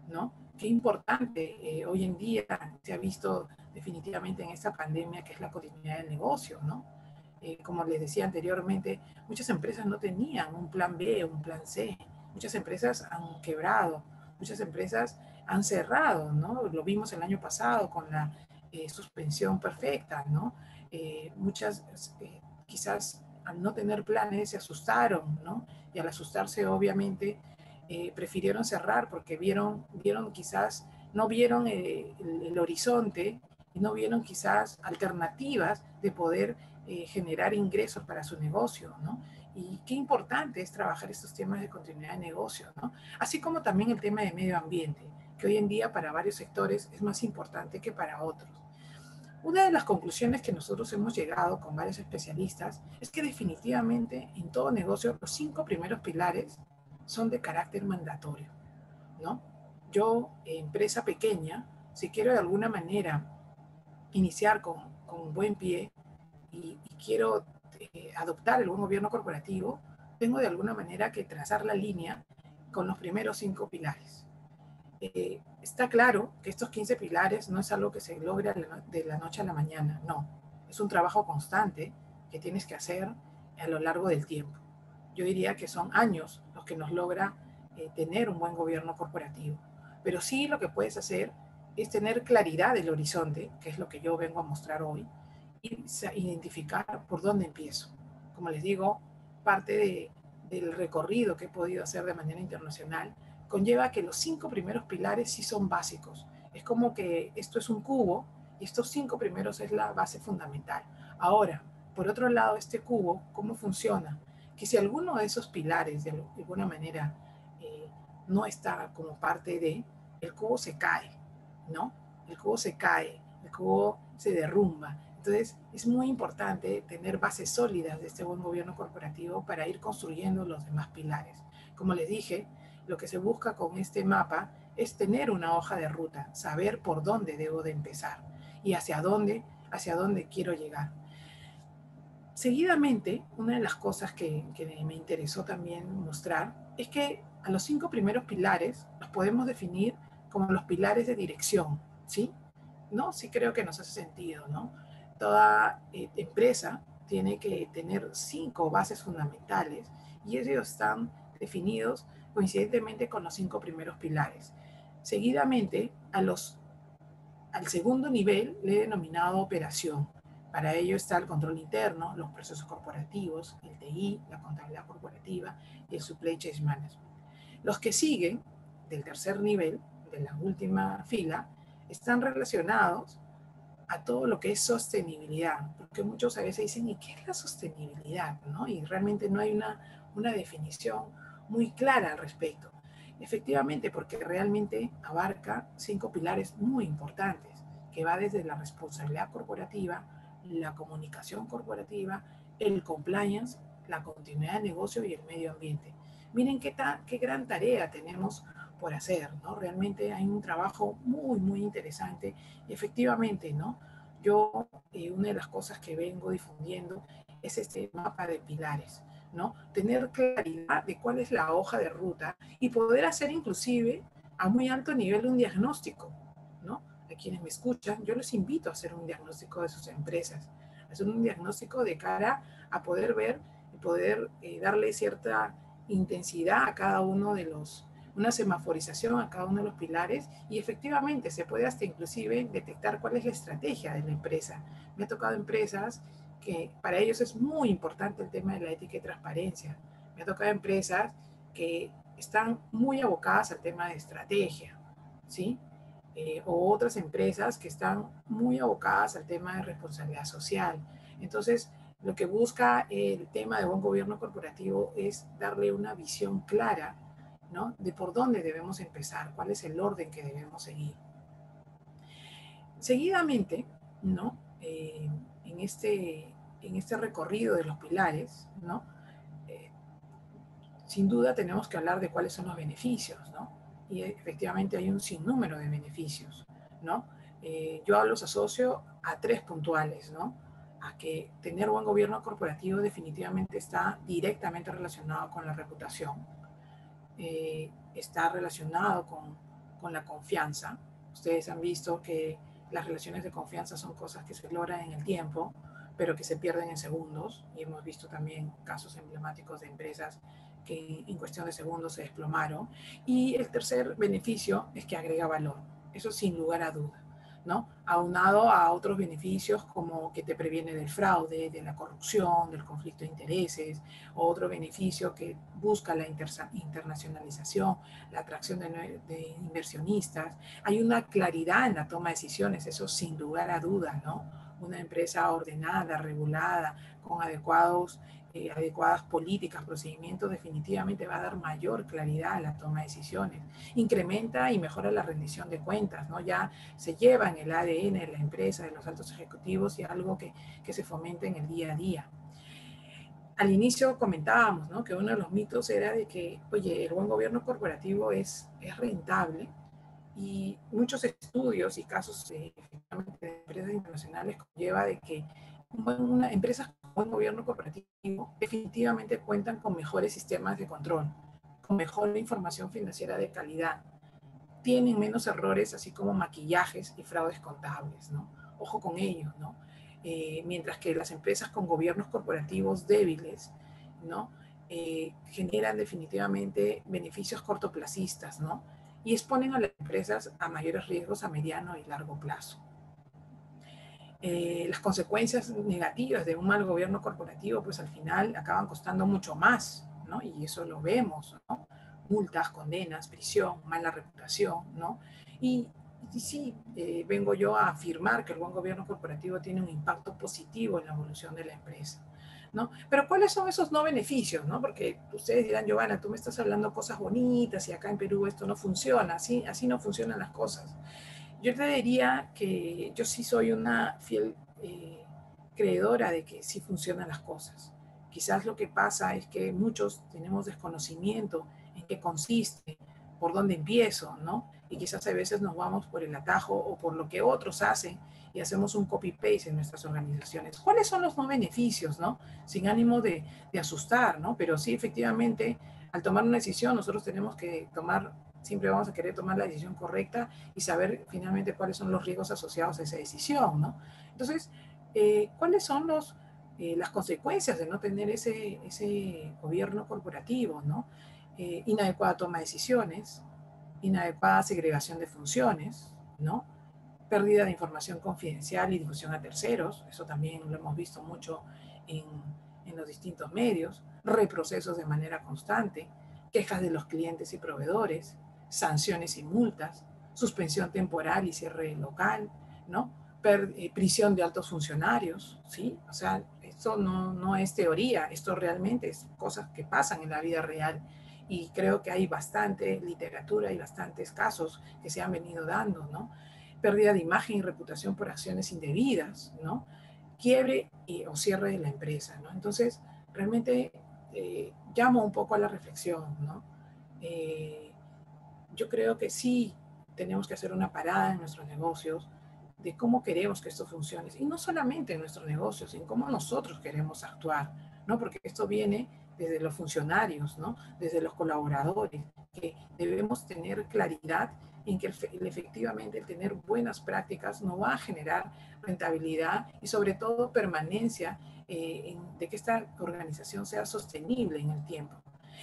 ¿no? Qué importante hoy en día se ha visto definitivamente en esta pandemia, que es la continuidad del negocio, ¿no? Como les decía anteriormente, muchas empresas no tenían un plan B o un plan C. Muchas empresas han quebrado, muchas empresas han cerrado, ¿no? Lo vimos el año pasado con la suspensión perfecta, ¿no? Muchas quizás al no tener planes se asustaron, ¿no? Y al asustarse obviamente prefirieron cerrar porque vieron quizás, no vieron el horizonte y no vieron quizás alternativas de poder generar ingresos para su negocio, ¿no? Y qué importante es trabajar estos temas de continuidad de negocio, ¿no? Así como también el tema de medio ambiente, que hoy en día para varios sectores es más importante que para otros. Una de las conclusiones que nosotros hemos llegado con varios especialistas es que definitivamente en todo negocio los 5 primeros pilares son de carácter mandatorio, ¿no? Yo, empresa pequeña, si quiero de alguna manera iniciar con buen pie y quiero adoptar el buen gobierno corporativo, tengo de alguna manera que trazar la línea con los primeros 5 pilares. Está claro que estos 15 pilares no es algo que se logra de la noche a la mañana, no. Es un trabajo constante que tienes que hacer a lo largo del tiempo. Yo diría que son años los que nos logra tener un buen gobierno corporativo. Pero sí lo que puedes hacer es tener claridad del horizonte, que es lo que yo vengo a mostrar hoy, y identificar por dónde empiezo. Como les digo, parte del recorrido que he podido hacer de manera internacional conlleva que los 5 primeros pilares sí son básicos. Es como que esto es un cubo y estos 5 primeros es la base fundamental. Ahora, por otro lado, este cubo, ¿cómo funciona? Que si alguno de esos pilares de alguna manera no está como parte de, el cubo se cae, ¿no? El cubo se cae, el cubo se derrumba. Entonces, es muy importante tener bases sólidas de este buen gobierno corporativo para ir construyendo los demás pilares. Como les dije, lo que se busca con este mapa es tener una hoja de ruta, saber por dónde debo de empezar y hacia dónde quiero llegar. Seguidamente, una de las cosas que me interesó también mostrar es que a los 5 primeros pilares los podemos definir como los pilares de dirección, ¿sí? ¿No? Sí creo que nos hace sentido, ¿no? Toda empresa tiene que tener 5 bases fundamentales y ellos están definidos coincidentemente con los 5 primeros pilares. Seguidamente, al segundo nivel le he denominado operación. Para ello está el control interno, los procesos corporativos, el TI, la contabilidad corporativa y el supply chain management. Los que siguen del tercer nivel, de la última fila, están relacionados a todo lo que es sostenibilidad, porque muchos a veces dicen, ¿y qué es la sostenibilidad? ¿No? Y realmente no hay una definición muy clara al respecto. Efectivamente, porque realmente abarca 5 pilares muy importantes, que va desde la responsabilidad corporativa, la comunicación corporativa, el compliance, la continuidad de negocio y el medio ambiente. Miren qué gran tarea tenemos por hacer, ¿no? Realmente hay un trabajo muy, muy interesante y efectivamente, ¿no? Yo, una de las cosas que vengo difundiendo es este mapa de pilares, ¿no? Tener claridad de cuál es la hoja de ruta y poder hacer inclusive a muy alto nivel un diagnóstico, ¿no? A quienes me escuchan, yo les invito a hacer un diagnóstico de sus empresas, a hacer un diagnóstico de cara a poder ver y poder darle cierta intensidad a cada uno de una semaforización a cada uno de los pilares y efectivamente se puede hasta inclusive detectar cuál es la estrategia de la empresa. Me ha tocado empresas que para ellos es muy importante el tema de la ética y transparencia. Me ha tocado empresas que están muy abocadas al tema de estrategia, ¿sí? O otras empresas que están muy abocadas al tema de responsabilidad social. Entonces, lo que busca el tema de buen gobierno corporativo es darle una visión clara, ¿no? De por dónde debemos empezar, cuál es el orden que debemos seguir. Seguidamente, ¿no? En este recorrido de los pilares, ¿no? Sin duda tenemos que hablar de cuáles son los beneficios, ¿no? Y efectivamente hay un sinnúmero de beneficios, ¿no? Yo los asocio a 3 puntuales, ¿no? A que tener buen gobierno corporativo definitivamente está directamente relacionado con la reputación, está relacionado con la confianza. Ustedes han visto que las relaciones de confianza son cosas que se logran en el tiempo, pero que se pierden en segundos. Y hemos visto también casos emblemáticos de empresas que en cuestión de segundos se desplomaron. Y el tercer beneficio es que agrega valor. Eso sin lugar a duda, ¿no? Aunado a otros beneficios como que te previene del fraude, de la corrupción, del conflicto de intereses, otro beneficio que busca la internacionalización, la atracción de inversionistas. Hay una claridad en la toma de decisiones, eso sin lugar a dudas, ¿no? Una empresa ordenada, regulada, con adecuadas políticas, procedimientos, definitivamente va a dar mayor claridad a la toma de decisiones. Incrementa y mejora la rendición de cuentas, ¿no? Ya se lleva en el ADN de la empresa, de los altos ejecutivos y algo que se fomenta en el día a día. Al inicio comentábamos, ¿no? Que uno de los mitos era de que, oye, el buen gobierno corporativo es rentable y muchos estudios y casos de empresas internacionales lleva de que empresas con buen gobierno corporativo definitivamente cuentan con mejores sistemas de control, con mejor información financiera de calidad, tienen menos errores, así como maquillajes y fraudes contables, ¿no? Ojo con ello, ¿no? Mientras que las empresas con gobiernos corporativos débiles, ¿no? Generan definitivamente beneficios cortoplacistas, ¿no? Y exponen a las empresas a mayores riesgos a mediano y largo plazo. Las consecuencias negativas de un mal gobierno corporativo, pues al final acaban costando mucho más, ¿no? Y eso lo vemos, ¿no? Multas, condenas, prisión, mala reputación, ¿no? Y sí, vengo yo a afirmar que el buen gobierno corporativo tiene un impacto positivo en la evolución de la empresa, ¿no? Pero ¿cuáles son esos no beneficios, no? Porque ustedes dirán, Giovanna, tú me estás hablando cosas bonitas y acá en Perú esto no funciona, así no funcionan las cosas. Yo te diría que yo sí soy una fiel creedora de que sí funcionan las cosas. Quizás lo que pasa es que muchos tenemos desconocimiento en qué consiste, por dónde empiezo, ¿no? Y quizás a veces nos vamos por el atajo o por lo que otros hacen y hacemos un copy-paste en nuestras organizaciones. ¿Cuáles son los no beneficios, no? Sin ánimo de asustar, ¿no? Pero sí, efectivamente, al tomar una decisión, nosotros tenemos que tomar, siempre vamos a querer tomar la decisión correcta y saber finalmente cuáles son los riesgos asociados a esa decisión, ¿no? Entonces, ¿cuáles son las consecuencias de no tener ese gobierno corporativo, ¿no? Inadecuada toma de decisiones, inadecuada segregación de funciones, ¿no? Pérdida de información confidencial y difusión a terceros, eso también lo hemos visto mucho en, en los distintos medios, reprocesos de manera constante, quejas de los clientes y proveedores, sanciones y multas, suspensión temporal y cierre local, ¿no? Prisión de altos funcionarios, ¿sí? O sea, esto no es teoría, esto realmente es cosas que pasan en la vida real y creo que hay bastante literatura y bastantes casos que se han venido dando, ¿no? Pérdida de imagen y reputación por acciones indebidas, ¿no? Quiebre o cierre de la empresa, ¿no? Entonces, realmente llamo un poco a la reflexión, ¿no? Eh, yo creo que sí tenemos que hacer una parada en nuestros negocios de cómo queremos que esto funcione. Y no solamente en nuestros negocios, en cómo nosotros queremos actuar, ¿no? Porque esto viene desde los funcionarios, ¿no? Desde los colaboradores, que debemos tener claridad en que efectivamente el tener buenas prácticas nos va a generar rentabilidad y sobre todo permanencia de que esta organización sea sostenible en el tiempo.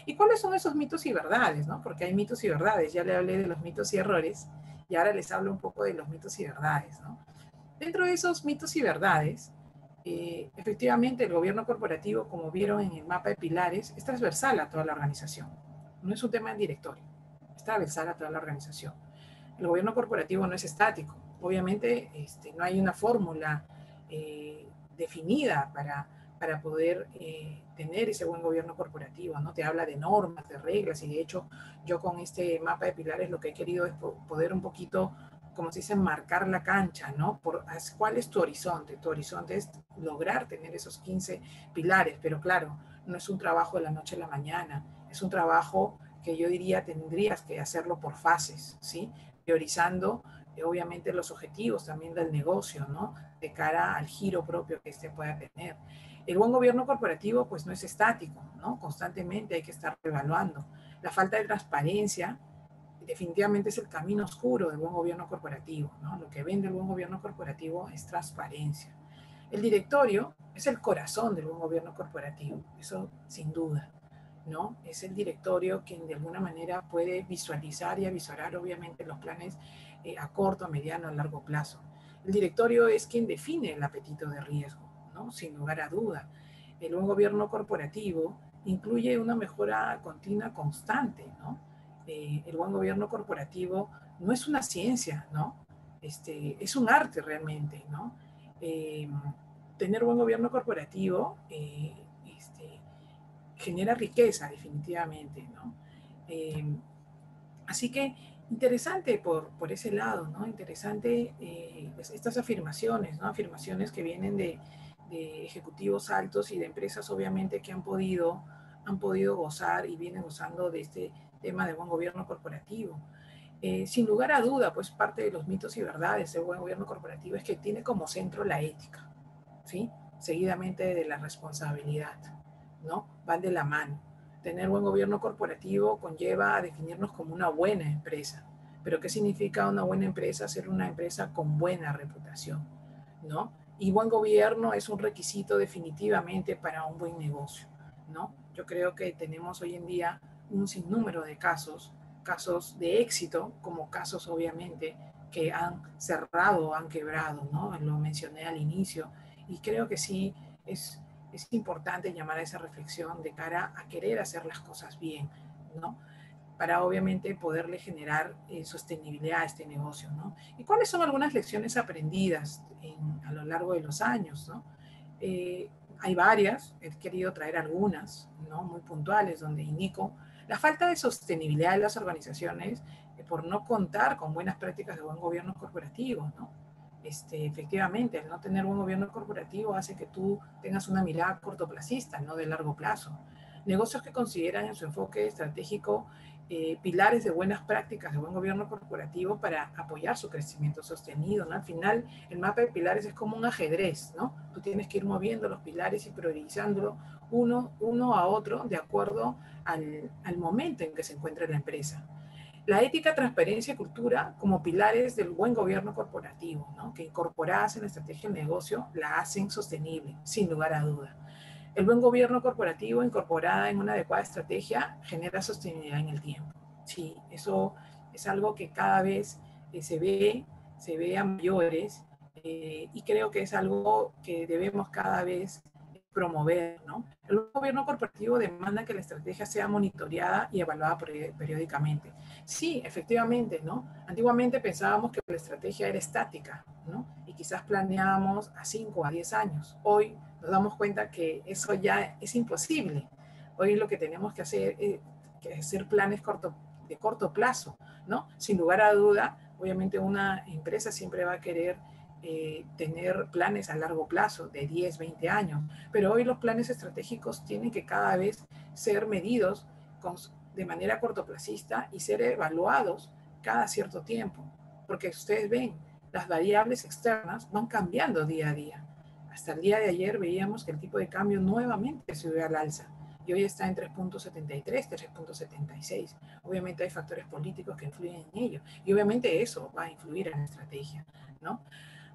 ¿Y cuáles son esos mitos y verdades, no? Porque hay mitos y verdades. Ya le hablé de los mitos y errores y ahora les hablo un poco de los mitos y verdades, ¿no? Dentro de esos mitos y verdades, efectivamente el gobierno corporativo, como vieron en el mapa de pilares, es transversal a toda la organización. No es un tema del directorio, es transversal a toda la organización. El gobierno corporativo no es estático. Obviamente no hay una fórmula definida para poder tener ese buen gobierno corporativo, ¿no? Te habla de normas, de reglas, y de hecho yo con este mapa de pilares lo que he querido es poder un poquito, como se dice, marcar la cancha, ¿no? ¿Cuál es tu horizonte? Tu horizonte es lograr tener esos 15 pilares, pero claro, no es un trabajo de la noche a la mañana, es un trabajo que yo diría tendrías que hacerlo por fases, ¿sí? Priorizando obviamente los objetivos también del negocio, ¿no? De cara al giro propio que este pueda tener. El buen gobierno corporativo pues no es estático, ¿no? Constantemente hay que estar evaluando. La falta de transparencia definitivamente es el camino oscuro del buen gobierno corporativo, ¿no? Lo que vende el buen gobierno corporativo es transparencia. El directorio es el corazón del buen gobierno corporativo, eso sin duda, ¿no? Es el directorio quien de alguna manera puede visualizar y avisorar obviamente los planes a corto, a mediano, a largo plazo. El directorio es quien define el apetito de riesgo, ¿no? Sin lugar a duda. El buen gobierno corporativo incluye una mejora continua constante, ¿no? El buen gobierno corporativo no es una ciencia, ¿no? Es un arte realmente, ¿no? Eh, tener buen gobierno corporativo genera riqueza definitivamente, ¿no? Así que interesante por ese lado, ¿no? Interesante pues estas afirmaciones, ¿no? Afirmaciones que vienen de ejecutivos altos y de empresas obviamente que han podido gozar y vienen gozando de este tema de buen gobierno corporativo. Sin lugar a duda, pues parte de los mitos y verdades del buen gobierno corporativo es que tiene como centro la ética, ¿sí? Seguidamente de la responsabilidad, ¿no? Van de la mano. Tener buen gobierno corporativo conlleva a definirnos como una buena empresa. Pero ¿qué significa una buena empresa? Ser una empresa con buena reputación, ¿no? Y buen gobierno es un requisito definitivamente para un buen negocio, ¿no? Yo creo que tenemos hoy en día un sinnúmero de casos de éxito, como casos obviamente que han cerrado o han quebrado, ¿no? Lo mencioné al inicio, y creo que sí es importante llamar a esa reflexión de cara a querer hacer las cosas bien, ¿no? Para obviamente poderle generar sostenibilidad a este negocio, ¿no? ¿Y cuáles son algunas lecciones aprendidas a lo largo de los años, ¿no? Hay varias, he querido traer algunas, ¿no? Muy puntuales, donde indico la falta de sostenibilidad de las organizaciones por no contar con buenas prácticas de buen gobierno corporativo, ¿no? efectivamente, el no tener buen gobierno corporativo hace que tú tengas una mirada cortoplacista, no de largo plazo. Negocios que consideran en su enfoque estratégico pilares de buenas prácticas de buen gobierno corporativo para apoyar su crecimiento sostenido, ¿no? Al final, el mapa de pilares es como un ajedrez, ¿no? Tú tienes que ir moviendo los pilares y priorizándolo uno a otro de acuerdo al momento en que se encuentra la empresa. La ética, transparencia y cultura como pilares del buen gobierno corporativo, ¿no? Que incorporadas en la estrategia del negocio la hacen sostenible, sin lugar a duda. El buen gobierno corporativo incorporada en una adecuada estrategia genera sostenibilidad en el tiempo. Sí, eso es algo que cada vez se ve a mayores y creo que es algo que debemos cada vez promover, ¿no? El gobierno corporativo demanda que la estrategia sea monitoreada y evaluada periódicamente. Sí, efectivamente, ¿no? Antiguamente pensábamos que la estrategia era estática, ¿no? Y quizás planeábamos a 5 o a 10 años. Hoy nos damos cuenta que eso ya es imposible. Hoy lo que tenemos que hacer es hacer planes de corto plazo, ¿no? Sin lugar a duda, obviamente una empresa siempre va a querer tener planes a largo plazo, de 10, 20 años, pero hoy los planes estratégicos tienen que cada vez ser medidos de manera cortoplacista y ser evaluados cada cierto tiempo, porque ustedes ven, las variables externas van cambiando día a día. Hasta el día de ayer veíamos que el tipo de cambio nuevamente subió al alza y hoy está en 3.73, 3.76. Obviamente hay factores políticos que influyen en ello y obviamente eso va a influir en la estrategia, ¿no?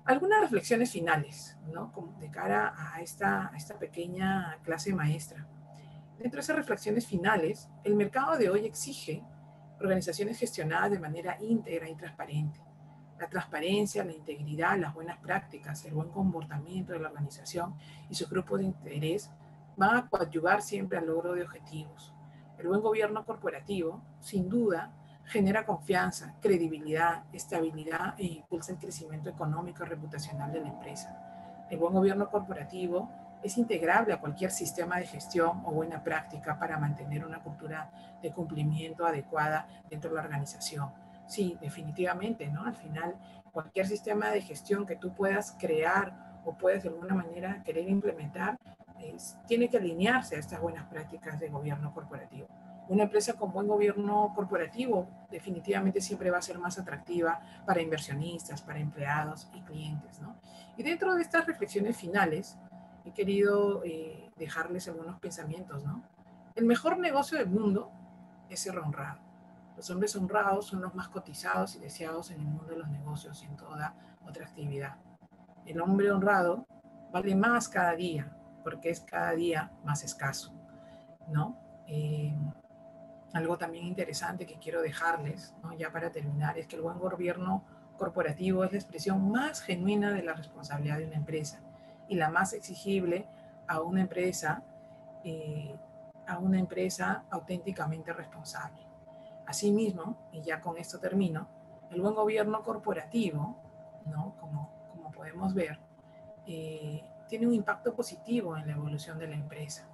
Algunas reflexiones finales, ¿no? Como de cara a esta pequeña clase maestra. Dentro de esas reflexiones finales, el mercado de hoy exige organizaciones gestionadas de manera íntegra y transparente. La transparencia, la integridad, las buenas prácticas, el buen comportamiento de la organización y sus grupos de interés van a coadyuvar siempre al logro de objetivos. El buen gobierno corporativo, sin duda, genera confianza, credibilidad, estabilidad e impulsa el crecimiento económico y reputacional de la empresa. El buen gobierno corporativo es integrable a cualquier sistema de gestión o buena práctica para mantener una cultura de cumplimiento adecuada dentro de la organización. Sí, definitivamente, ¿no? Al final, cualquier sistema de gestión que tú puedas crear o puedas de alguna manera querer implementar, tiene que alinearse a estas buenas prácticas de gobierno corporativo. Una empresa con buen gobierno corporativo definitivamente siempre va a ser más atractiva para inversionistas, para empleados y clientes, ¿no? Y dentro de estas reflexiones finales, he querido dejarles algunos pensamientos, ¿no? El mejor negocio del mundo es ser honrado. Los hombres honrados son los más cotizados y deseados en el mundo de los negocios y en toda otra actividad. El hombre honrado vale más cada día, porque es cada día más escaso, ¿no? Algo también interesante que quiero dejarles, ¿no? Ya para terminar, es que el buen gobierno corporativo es la expresión más genuina de la responsabilidad de una empresa y la más exigible a una empresa, eh, a una empresa auténticamente responsable. Asimismo, y ya con esto termino, el buen gobierno corporativo, ¿no? Como podemos ver, tiene un impacto positivo en la evolución de la empresa,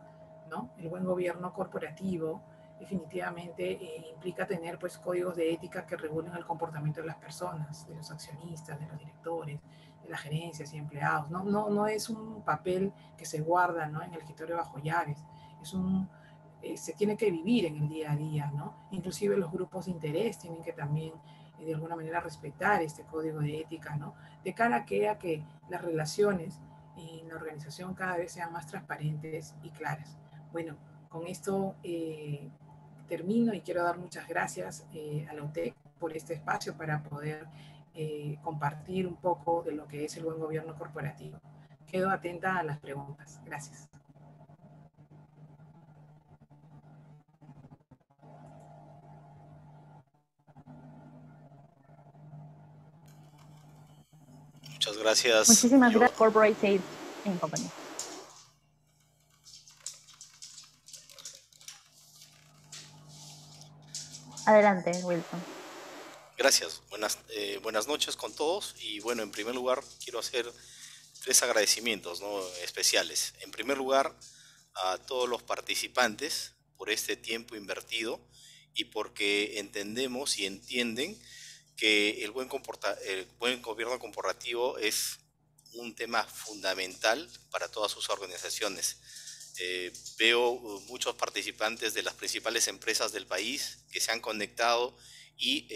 ¿no? El buen gobierno corporativo definitivamente implica tener pues códigos de ética que regulen el comportamiento de las personas, de los accionistas, de los directores, de las gerencias y empleados. No es un papel que se guarda, ¿no? En el escritorio bajo llaves, es se tiene que vivir en el día a día, ¿no? Inclusive los grupos de interés tienen que también de alguna manera respetar este código de ética, ¿no? De cara a que las relaciones en la organización cada vez sean más transparentes y claras. Bueno, con esto termino y quiero dar muchas gracias a la UTEC por este espacio para poder compartir un poco de lo que es el buen gobierno corporativo. Quedo atenta a las preguntas. Gracias. Muchas gracias, Muchísimas Joe. gracias, Corporate Sales Company. Adelante, Wilson. Gracias. Buenas noches con todos. Y bueno, en primer lugar, quiero hacer 3 agradecimientos, ¿no?, especiales. En primer lugar, a todos los participantes por este tiempo invertido y porque entendemos y entienden que el buen gobierno corporativo es un tema fundamental para todas sus organizaciones. Veo muchos participantes de las principales empresas del país que se han conectado y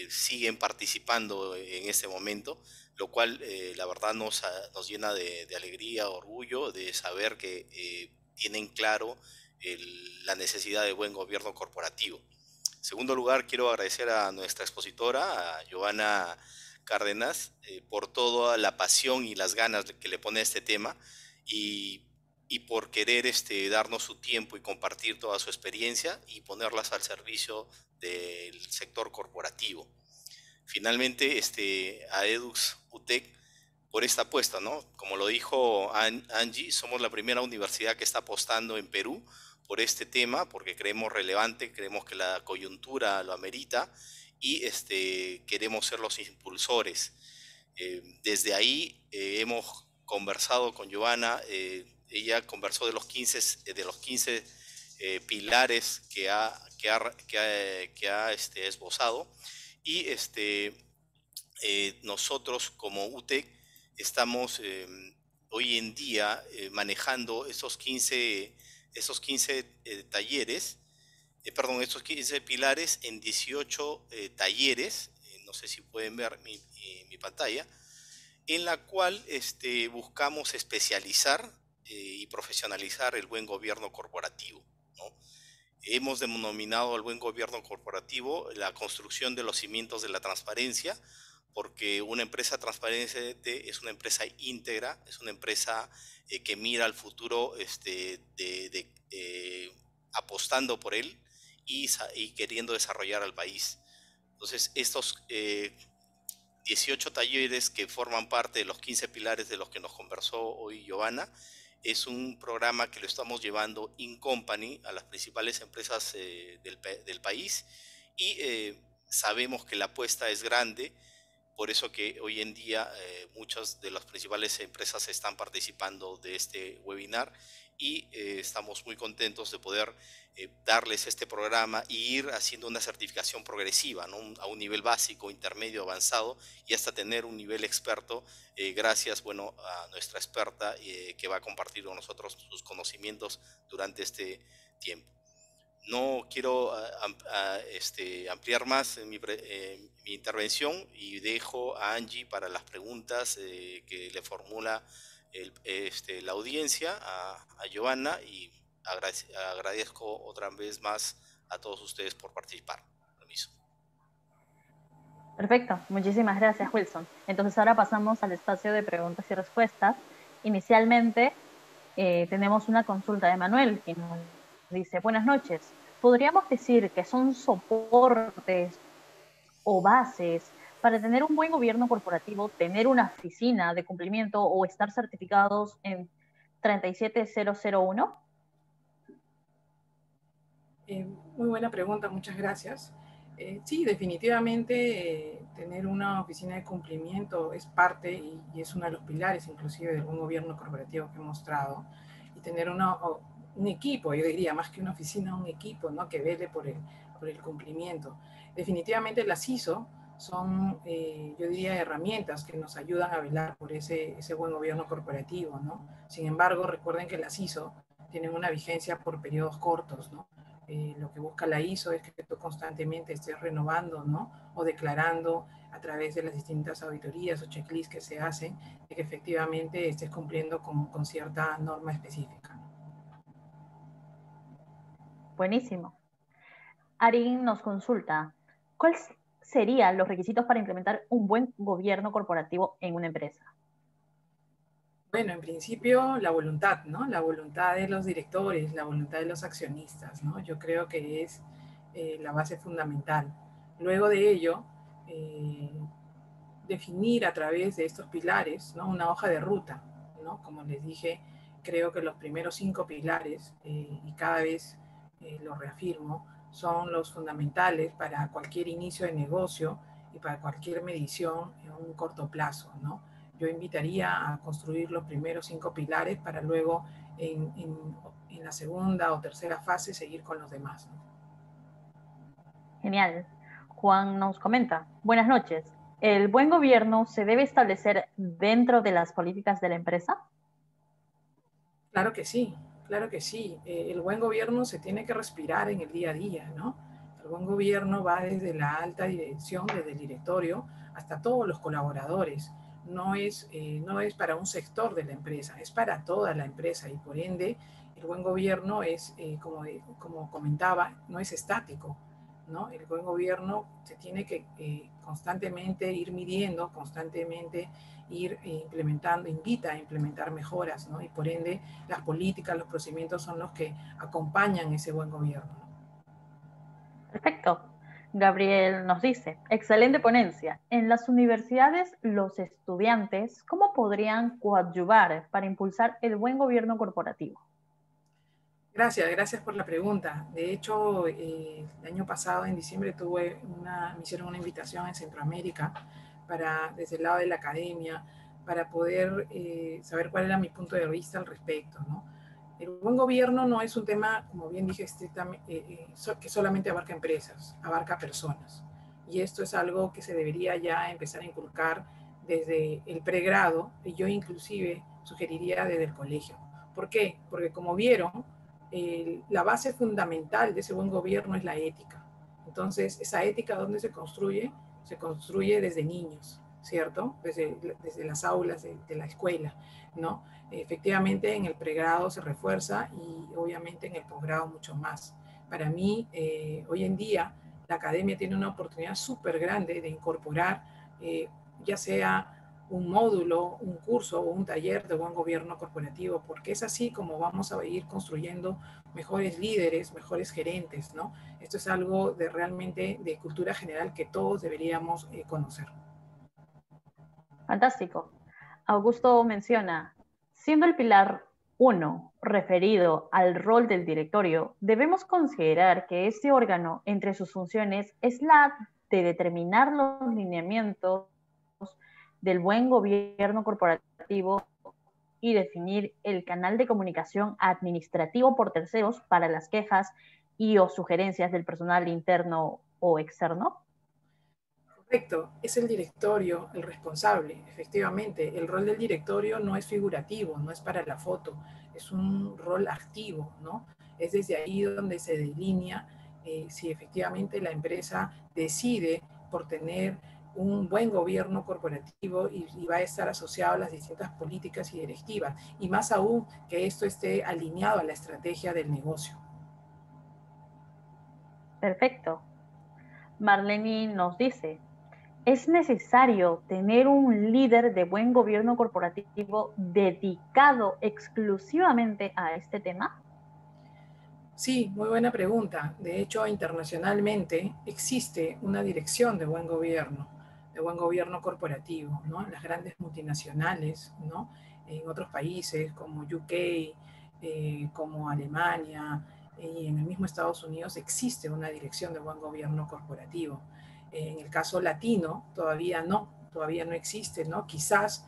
siguen participando en este momento, lo cual la verdad nos llena de alegría, orgullo de saber que tienen claro la necesidad de buen gobierno corporativo. En segundo lugar, quiero agradecer a nuestra expositora, a Giovanna Cárdenas, por toda la pasión y las ganas que le pone a este tema y, y por querer darnos su tiempo y compartir toda su experiencia y ponerlas al servicio del sector corporativo. Finalmente, a Edux UTEC por esta apuesta, ¿no? Como lo dijo Angie, somos la primera universidad que está apostando en Perú por este tema, porque creemos relevante, creemos que la coyuntura lo amerita y queremos ser los impulsores. Desde ahí hemos conversado con Giovanna, ella conversó de los 15 pilares que ha esbozado y nosotros como UTEC estamos hoy en día manejando esos 15 talleres, estos 15 pilares en 18 talleres, no sé si pueden ver mi pantalla, en la cual buscamos especializar y profesionalizar el buen gobierno corporativo, ¿no? Hemos denominado al buen gobierno corporativo la construcción de los cimientos de la transparencia, porque una empresa transparente es una empresa íntegra, es una empresa que mira al futuro apostando por él y queriendo desarrollar al país. Entonces, estos 18 talleres que forman parte de los 15 pilares de los que nos conversó hoy Giovanna, es un programa que lo estamos llevando in company a las principales empresas del país y sabemos que la apuesta es grande, por eso que hoy en día muchas de las principales empresas están participando de este webinar y estamos muy contentos de poder darles este programa e ir haciendo una certificación progresiva, ¿no? A un nivel básico, intermedio, avanzado y hasta tener un nivel experto gracias a nuestra experta que va a compartir con nosotros sus conocimientos durante este tiempo. No quiero ampliar más mi intervención y dejo a Angie para las preguntas que le formula la audiencia a Giovanna y agradezco otra vez más a todos ustedes por participar. Permiso. Perfecto, muchísimas gracias, Wilson. Entonces ahora pasamos al espacio de preguntas y respuestas. Inicialmente tenemos una consulta de Manuel que nos dice: buenas noches, ¿podríamos decir que son soportes o bases para tener un buen gobierno corporativo, tener una oficina de cumplimiento o estar certificados en 37001? Muy buena pregunta, muchas gracias. Sí, definitivamente tener una oficina de cumplimiento es parte y es uno de los pilares inclusive del buen gobierno corporativo que he mostrado. Y tener un equipo, yo diría, más que una oficina, un equipo, ¿no? Que vele por el cumplimiento. Definitivamente las ISO son, yo diría, herramientas que nos ayudan a velar por ese buen gobierno corporativo, ¿no? Sin embargo, recuerden que las ISO tienen una vigencia por periodos cortos, ¿no? Lo que busca la ISO es que tú constantemente estés renovando, ¿no? O declarando a través de las distintas auditorías o checklists que se hacen, de que efectivamente estés cumpliendo con cierta norma específica. Buenísimo. Arin nos consulta: ¿cuáles serían los requisitos para implementar un buen gobierno corporativo en una empresa? Bueno, en principio la voluntad, ¿no? La voluntad de los directores, la voluntad de los accionistas, ¿no? Yo creo que es la base fundamental. Luego de ello, definir a través de estos pilares, ¿no? Una hoja de ruta, ¿no? Como les dije, creo que los primeros 5 pilares, y cada vez lo reafirmo, son los fundamentales para cualquier inicio de negocio y para cualquier medición en un corto plazo, ¿no? Yo invitaría a construir los primeros 5 pilares para luego en la segunda o tercera fase seguir con los demás, ¿no? Genial. Juan nos comenta, buenas noches. ¿El buen gobierno se debe establecer dentro de las políticas de la empresa? Claro que sí, claro que sí. El buen gobierno se tiene que respirar en el día a día, ¿no? El buen gobierno va desde la alta dirección, desde el directorio, hasta todos los colaboradores. No es para un sector de la empresa, es para toda la empresa y por ende el buen gobierno es, como comentaba, no es estático, ¿no? El buen gobierno se tiene que constantemente ir midiendo, constantemente ir implementando, invita a implementar mejoras, ¿no? Y por ende las políticas, los procedimientos son los que acompañan ese buen gobierno. Perfecto. Gabriel nos dice, excelente ponencia. En las universidades, los estudiantes, ¿cómo podrían coadyuvar para impulsar el buen gobierno corporativo? Gracias, gracias por la pregunta. De hecho, el año pasado, en diciembre, me hicieron una invitación en Centroamérica desde el lado de la academia, para poder saber cuál era mi punto de vista al respecto, ¿no? El buen gobierno no es un tema, como bien dije, estrictamente, que solamente abarca empresas, abarca personas. Y esto es algo que se debería ya empezar a inculcar desde el pregrado, y yo inclusive sugeriría desde el colegio. ¿Por qué? Porque como vieron, la base fundamental de ese buen gobierno es la ética. Entonces, esa ética, ¿dónde se construye? Se construye desde niños, ¿cierto? Desde las aulas de la escuela, ¿no? Efectivamente, en el pregrado se refuerza y obviamente en el posgrado mucho más. Para mí, hoy en día, la academia tiene una oportunidad súper grande de incorporar, ya sea un módulo, un curso o un taller de buen gobierno corporativo, porque es así como vamos a ir construyendo mejores líderes, mejores gerentes, ¿no? Esto es algo de realmente de cultura general que todos deberíamos conocer. Fantástico. Augusto menciona, siendo el pilar 1 referido al rol del directorio, debemos considerar que este órgano, entre sus funciones, es la de determinar los lineamientos del buen gobierno corporativo y definir el canal de comunicación administrativo por terceros para las quejas y o sugerencias del personal interno o externo. Correcto, es el directorio el responsable, efectivamente. El rol del directorio no es figurativo, no es para la foto, es un rol activo, ¿no? Es desde ahí donde se delinea si efectivamente la empresa decide por tener un buen gobierno corporativo y va a estar asociado a las distintas políticas y directivas, y más aún que esto esté alineado a la estrategia del negocio. Perfecto. Marlene nos dice, ¿es necesario tener un líder de buen gobierno corporativo dedicado exclusivamente a este tema? Sí, muy buena pregunta. De hecho, internacionalmente existe una dirección de buen gobierno corporativo, ¿no? En las grandes multinacionales, ¿no? En otros países como UK, como Alemania y en el mismo Estados Unidos existe una dirección de buen gobierno corporativo. En el caso latino todavía no existe, ¿no? Quizás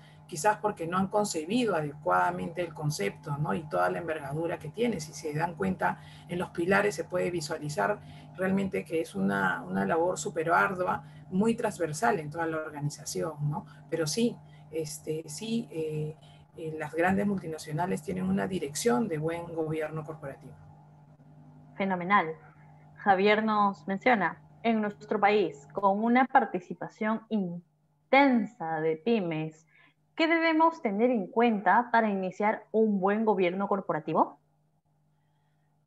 porque no han concebido adecuadamente el concepto, ¿no? Y toda la envergadura que tiene. Si se dan cuenta, en los pilares se puede visualizar realmente que es una labor súper ardua, muy transversal en toda la organización, ¿no? Pero sí, las grandes multinacionales tienen una dirección de buen gobierno corporativo. Fenomenal. Javier nos menciona, en nuestro país, con una participación intensa de pymes, ¿qué debemos tener en cuenta para iniciar un buen gobierno corporativo?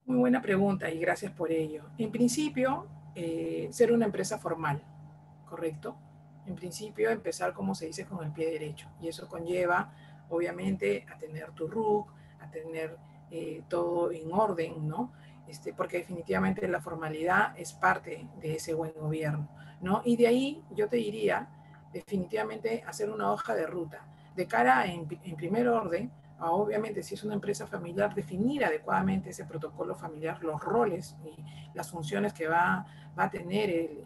Muy buena pregunta y gracias por ello. En principio, ser una empresa formal, ¿correcto? En principio, empezar, como se dice, con el pie derecho. Y eso conlleva, obviamente, a tener tu RUC, a tener todo en orden, ¿no? Porque definitivamente la formalidad es parte de ese buen gobierno, ¿no? Y de ahí yo te diría, definitivamente, hacer una hoja de ruta. De cara en primer orden, obviamente, si es una empresa familiar, definir adecuadamente ese protocolo familiar, los roles y las funciones que va a tener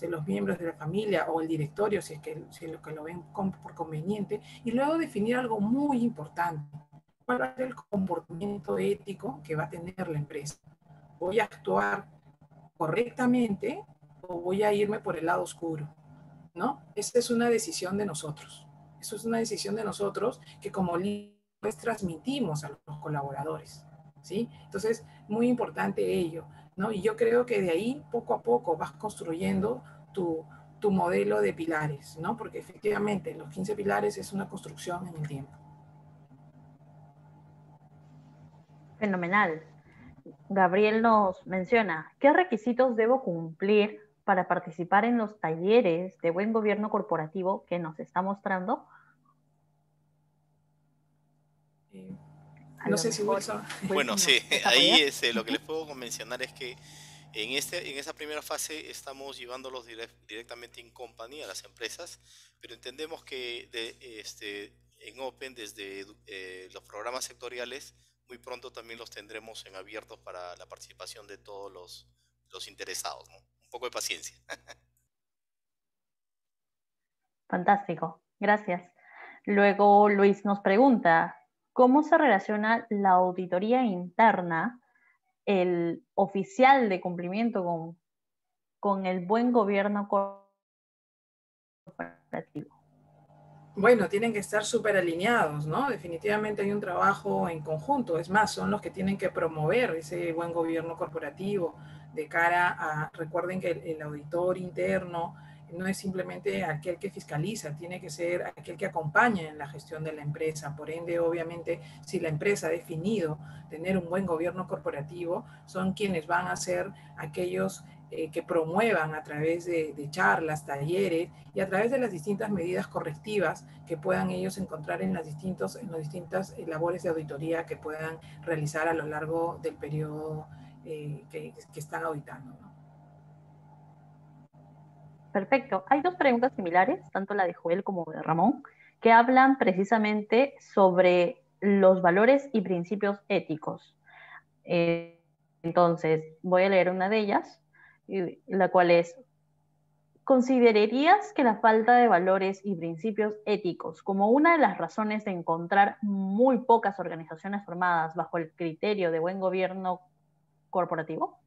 los miembros de la familia o el directorio, si es lo que lo ven por conveniente, y luego definir algo muy importante. ¿Cuál va a ser el comportamiento ético que va a tener la empresa? ¿Voy a actuar correctamente o voy a irme por el lado oscuro, ¿no? Esta es una decisión de nosotros. Eso es una decisión de nosotros que como líderes transmitimos a los colaboradores, ¿sí? Entonces, muy importante ello, ¿no? Y yo creo que de ahí, poco a poco, vas construyendo tu modelo de pilares, ¿no? Porque efectivamente los 15 pilares es una construcción en el tiempo. Fenomenal. Gabriel nos menciona, ¿qué requisitos debo cumplir para participar en los talleres de buen gobierno corporativo que nos está mostrando? A No lo sé si mejor, Wilson... Bueno, sí, desarrollar. ahí lo que les puedo mencionar es que en esa primera fase estamos llevándolos directamente en company a las empresas, pero entendemos que en Open, desde los programas sectoriales, muy pronto también los tendremos en abiertos para la participación de todos los interesados, ¿no? Un poco de paciencia. Fantástico, gracias. Luego Luis nos pregunta, ¿cómo se relaciona la auditoría interna, el oficial de cumplimiento con el buen gobierno corporativo? Bueno, tienen que estar súper alineados, ¿no? Definitivamente hay un trabajo en conjunto. Es más, son los que tienen que promover ese buen gobierno corporativo de cara a, recuerden que el auditor interno no es simplemente aquel que fiscaliza, tiene que ser aquel que acompaña en la gestión de la empresa. Por ende, obviamente, si la empresa ha definido tener un buen gobierno corporativo, son quienes van a ser aquellos que promuevan a través de charlas, talleres y a través de las distintas medidas correctivas que puedan ellos encontrar en las distintas labores de auditoría que puedan realizar a lo largo del periodo que están auditando, ¿no? Perfecto. Hay dos preguntas similares, tanto la de Joel como de Ramón, que hablan precisamente sobre los valores y principios éticos. Entonces, voy a leer una de ellas, la cual es, ¿considerarías que la falta de valores y principios éticos como una de las razones de encontrar muy pocas organizaciones formadas bajo el criterio de buen gobierno corporativo?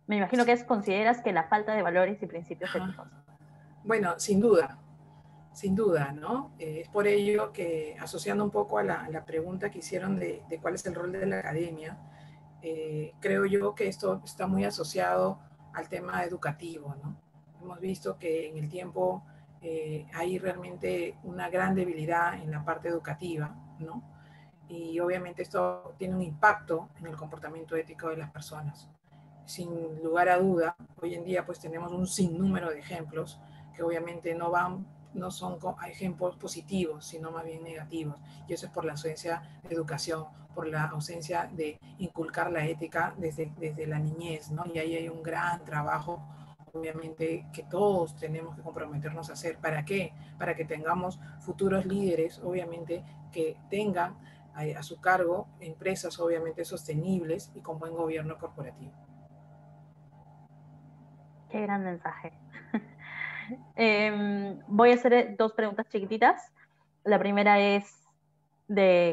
Me imagino que consideras que la falta de valores y principios Ajá. éticos. Bueno, sin duda, ¿no? Es por ello que, asociando un poco a la pregunta que hicieron de cuál es el rol de la academia, creo yo que esto está muy asociado al tema educativo, ¿no? Hemos visto que en el tiempo hay realmente una gran debilidad en la parte educativa, ¿no? Y obviamente esto tiene un impacto en el comportamiento ético de las personas. Sin lugar a duda, hoy en día pues tenemos un sinnúmero de ejemplos que obviamente no son ejemplos positivos, sino más bien negativos. Y eso es por la ausencia de educación, por la ausencia de inculcar la ética desde la niñez, ¿no? Y ahí hay un gran trabajo, obviamente, que todos tenemos que comprometernos a hacer. ¿Para qué? Para que tengamos futuros líderes, obviamente, que tengan a su cargo empresas, obviamente, sostenibles y con buen gobierno corporativo. Qué gran mensaje. Voy a hacer dos preguntas chiquititas. La primera es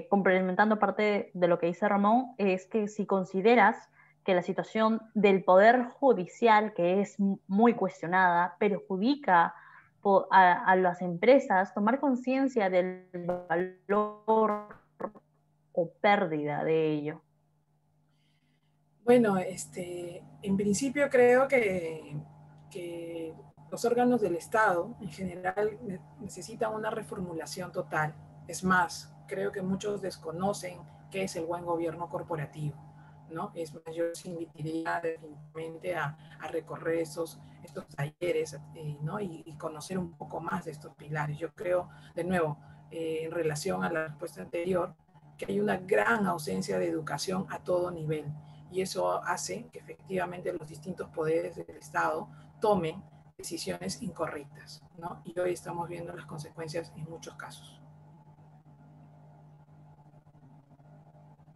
complementando parte de lo que dice Ramón, es que si consideras que la situación del poder judicial, que es muy cuestionada, perjudica a las empresas tomar conciencia del valor o pérdida de ello. Bueno, en principio creo que los órganos del Estado en general necesitan una reformulación total. Es más, creo que muchos desconocen qué es el buen gobierno corporativo, ¿no? Es más, yo les invitaría definitivamente a recorrer estos talleres, ¿no? Y conocer un poco más de estos pilares. Yo creo, de nuevo, en relación a la respuesta anterior, que hay una gran ausencia de educación a todo nivel y eso hace que efectivamente los distintos poderes del Estado tomen decisiones incorrectas, ¿no? Y hoy estamos viendo las consecuencias en muchos casos.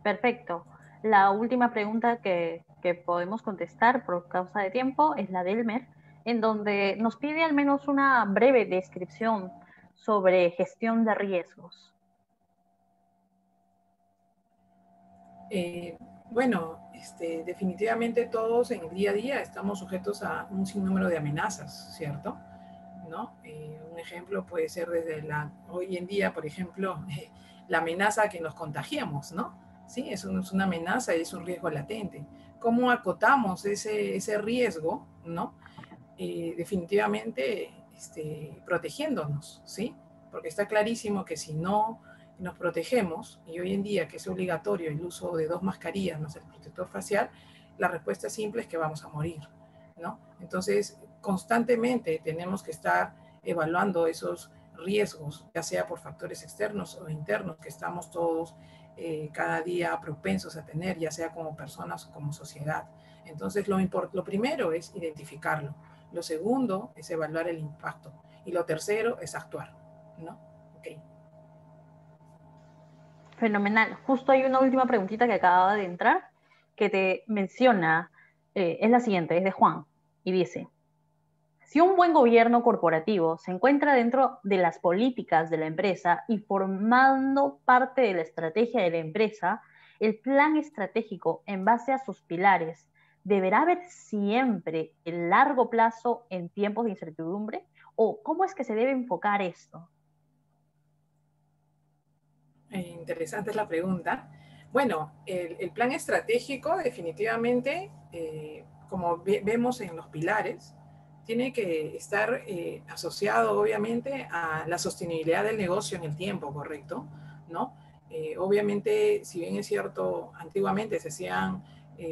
Perfecto. La última pregunta que podemos contestar por causa de tiempo es la de Elmer, en donde nos pide al menos una breve descripción sobre gestión de riesgos. Bueno, definitivamente todos en el día a día estamos sujetos a un sinnúmero de amenazas, ¿cierto? ¿No? Un ejemplo puede ser desde hoy en día, por ejemplo, la amenaza a que nos contagiemos, ¿no? Sí, es una amenaza y es un riesgo latente. ¿Cómo acotamos ese riesgo, ¿no? Definitivamente protegiéndonos, ¿sí? Porque está clarísimo que si no nos protegemos, y hoy en día que es obligatorio el uso de 2 mascarillas más el protector facial, la respuesta simple es que vamos a morir, ¿no? Entonces, constantemente tenemos que estar evaluando esos riesgos, ya sea por factores externos o internos, que estamos todos cada día propensos a tener, ya sea como personas o como sociedad. Entonces, lo primero es identificarlo. Lo segundo es evaluar el impacto. Y lo tercero es actuar, ¿no? Okay. Fenomenal. Justo hay una última preguntita que acaba de entrar que te menciona, es la siguiente, es de Juan, y dice, si un buen gobierno corporativo se encuentra dentro de las políticas de la empresa y formando parte de la estrategia de la empresa, el plan estratégico en base a sus pilares deberá ver siempre el largo plazo en tiempos de incertidumbre, o cómo es que se debe enfocar esto. Interesante es la pregunta. Bueno, el plan estratégico definitivamente, como vemos en los pilares, tiene que estar asociado obviamente a la sostenibilidad del negocio en el tiempo, ¿correcto? ¿No? Obviamente, si bien es cierto, antiguamente se hacían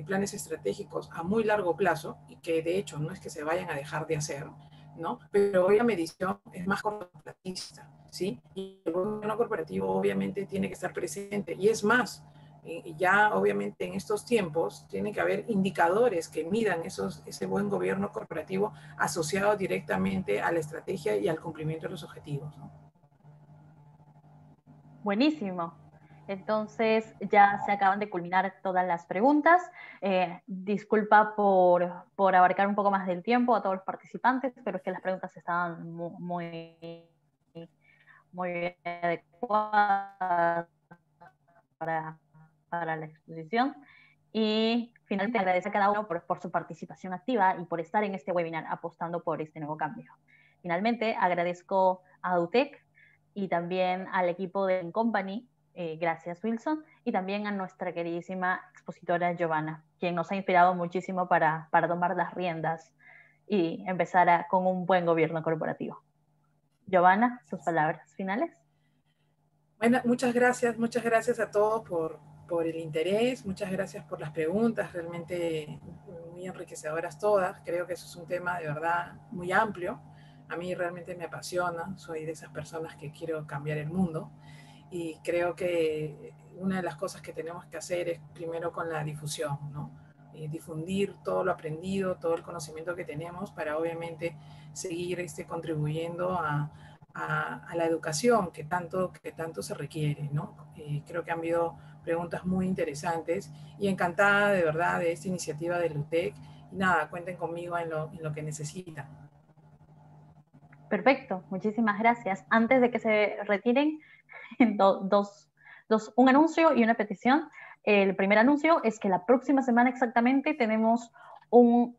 planes estratégicos a muy largo plazo, y que de hecho no es que se vayan a dejar de hacer, ¿no? Pero hoy la medición es más cortoplacista, ¿sí? Y el gobierno corporativo obviamente tiene que estar presente. Y es más, ya obviamente en estos tiempos tiene que haber indicadores que midan ese buen gobierno corporativo asociado directamente a la estrategia y al cumplimiento de los objetivos, ¿no? Buenísimo. Entonces ya se acaban de culminar todas las preguntas. Disculpa por abarcar un poco más del tiempo a todos los participantes, pero es que las preguntas estaban muy bien adecuadas para la exposición. Y finalmente agradezco a cada uno por su participación activa y por estar en este webinar apostando por este nuevo cambio. Finalmente agradezco a UTEC y también al equipo de Company, gracias Wilson, y también a nuestra queridísima expositora Giovanna, quien nos ha inspirado muchísimo para tomar las riendas y empezar con un buen gobierno corporativo. Giovanna, sus palabras finales. Bueno, muchas gracias a todos por el interés, muchas gracias por las preguntas, realmente muy enriquecedoras todas. Creo que eso es un tema de verdad muy amplio. A mí realmente me apasiona, soy de esas personas que quiero cambiar el mundo, y creo que una de las cosas que tenemos que hacer es primero con la difusión, ¿no? Difundir todo lo aprendido, todo el conocimiento que tenemos para obviamente seguir contribuyendo a la educación que tanto se requiere, ¿no? Creo que han habido preguntas muy interesantes y encantada de verdad de esta iniciativa del UTEC. Y nada, cuenten conmigo en lo que necesitan. Perfecto, muchísimas gracias. Antes de que se retiren, un anuncio y una petición. El primer anuncio es que la próxima semana exactamente tenemos un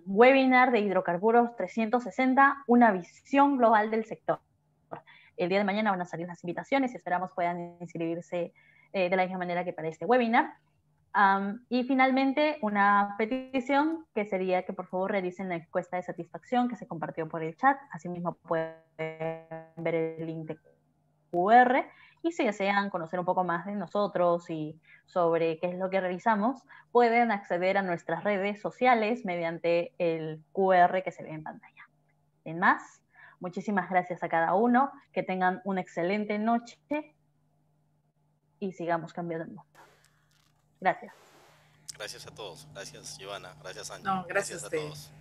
webinar de hidrocarburos 360, una visión global del sector. El día de mañana van a salir las invitaciones y esperamos puedan inscribirse de la misma manera que para este webinar. Y finalmente, una petición que sería que por favor realicen la encuesta de satisfacción que se compartió por el chat. Asimismo pueden ver el link de QR, y si desean conocer un poco más de nosotros y sobre qué es lo que realizamos, pueden acceder a nuestras redes sociales mediante el QR que se ve en pantalla. Sin más, muchísimas gracias a cada uno, que tengan una excelente noche y sigamos cambiando el mundo. Gracias. Gracias a todos. Gracias, Giovanna. Gracias, Angie. No, gracias a a todos.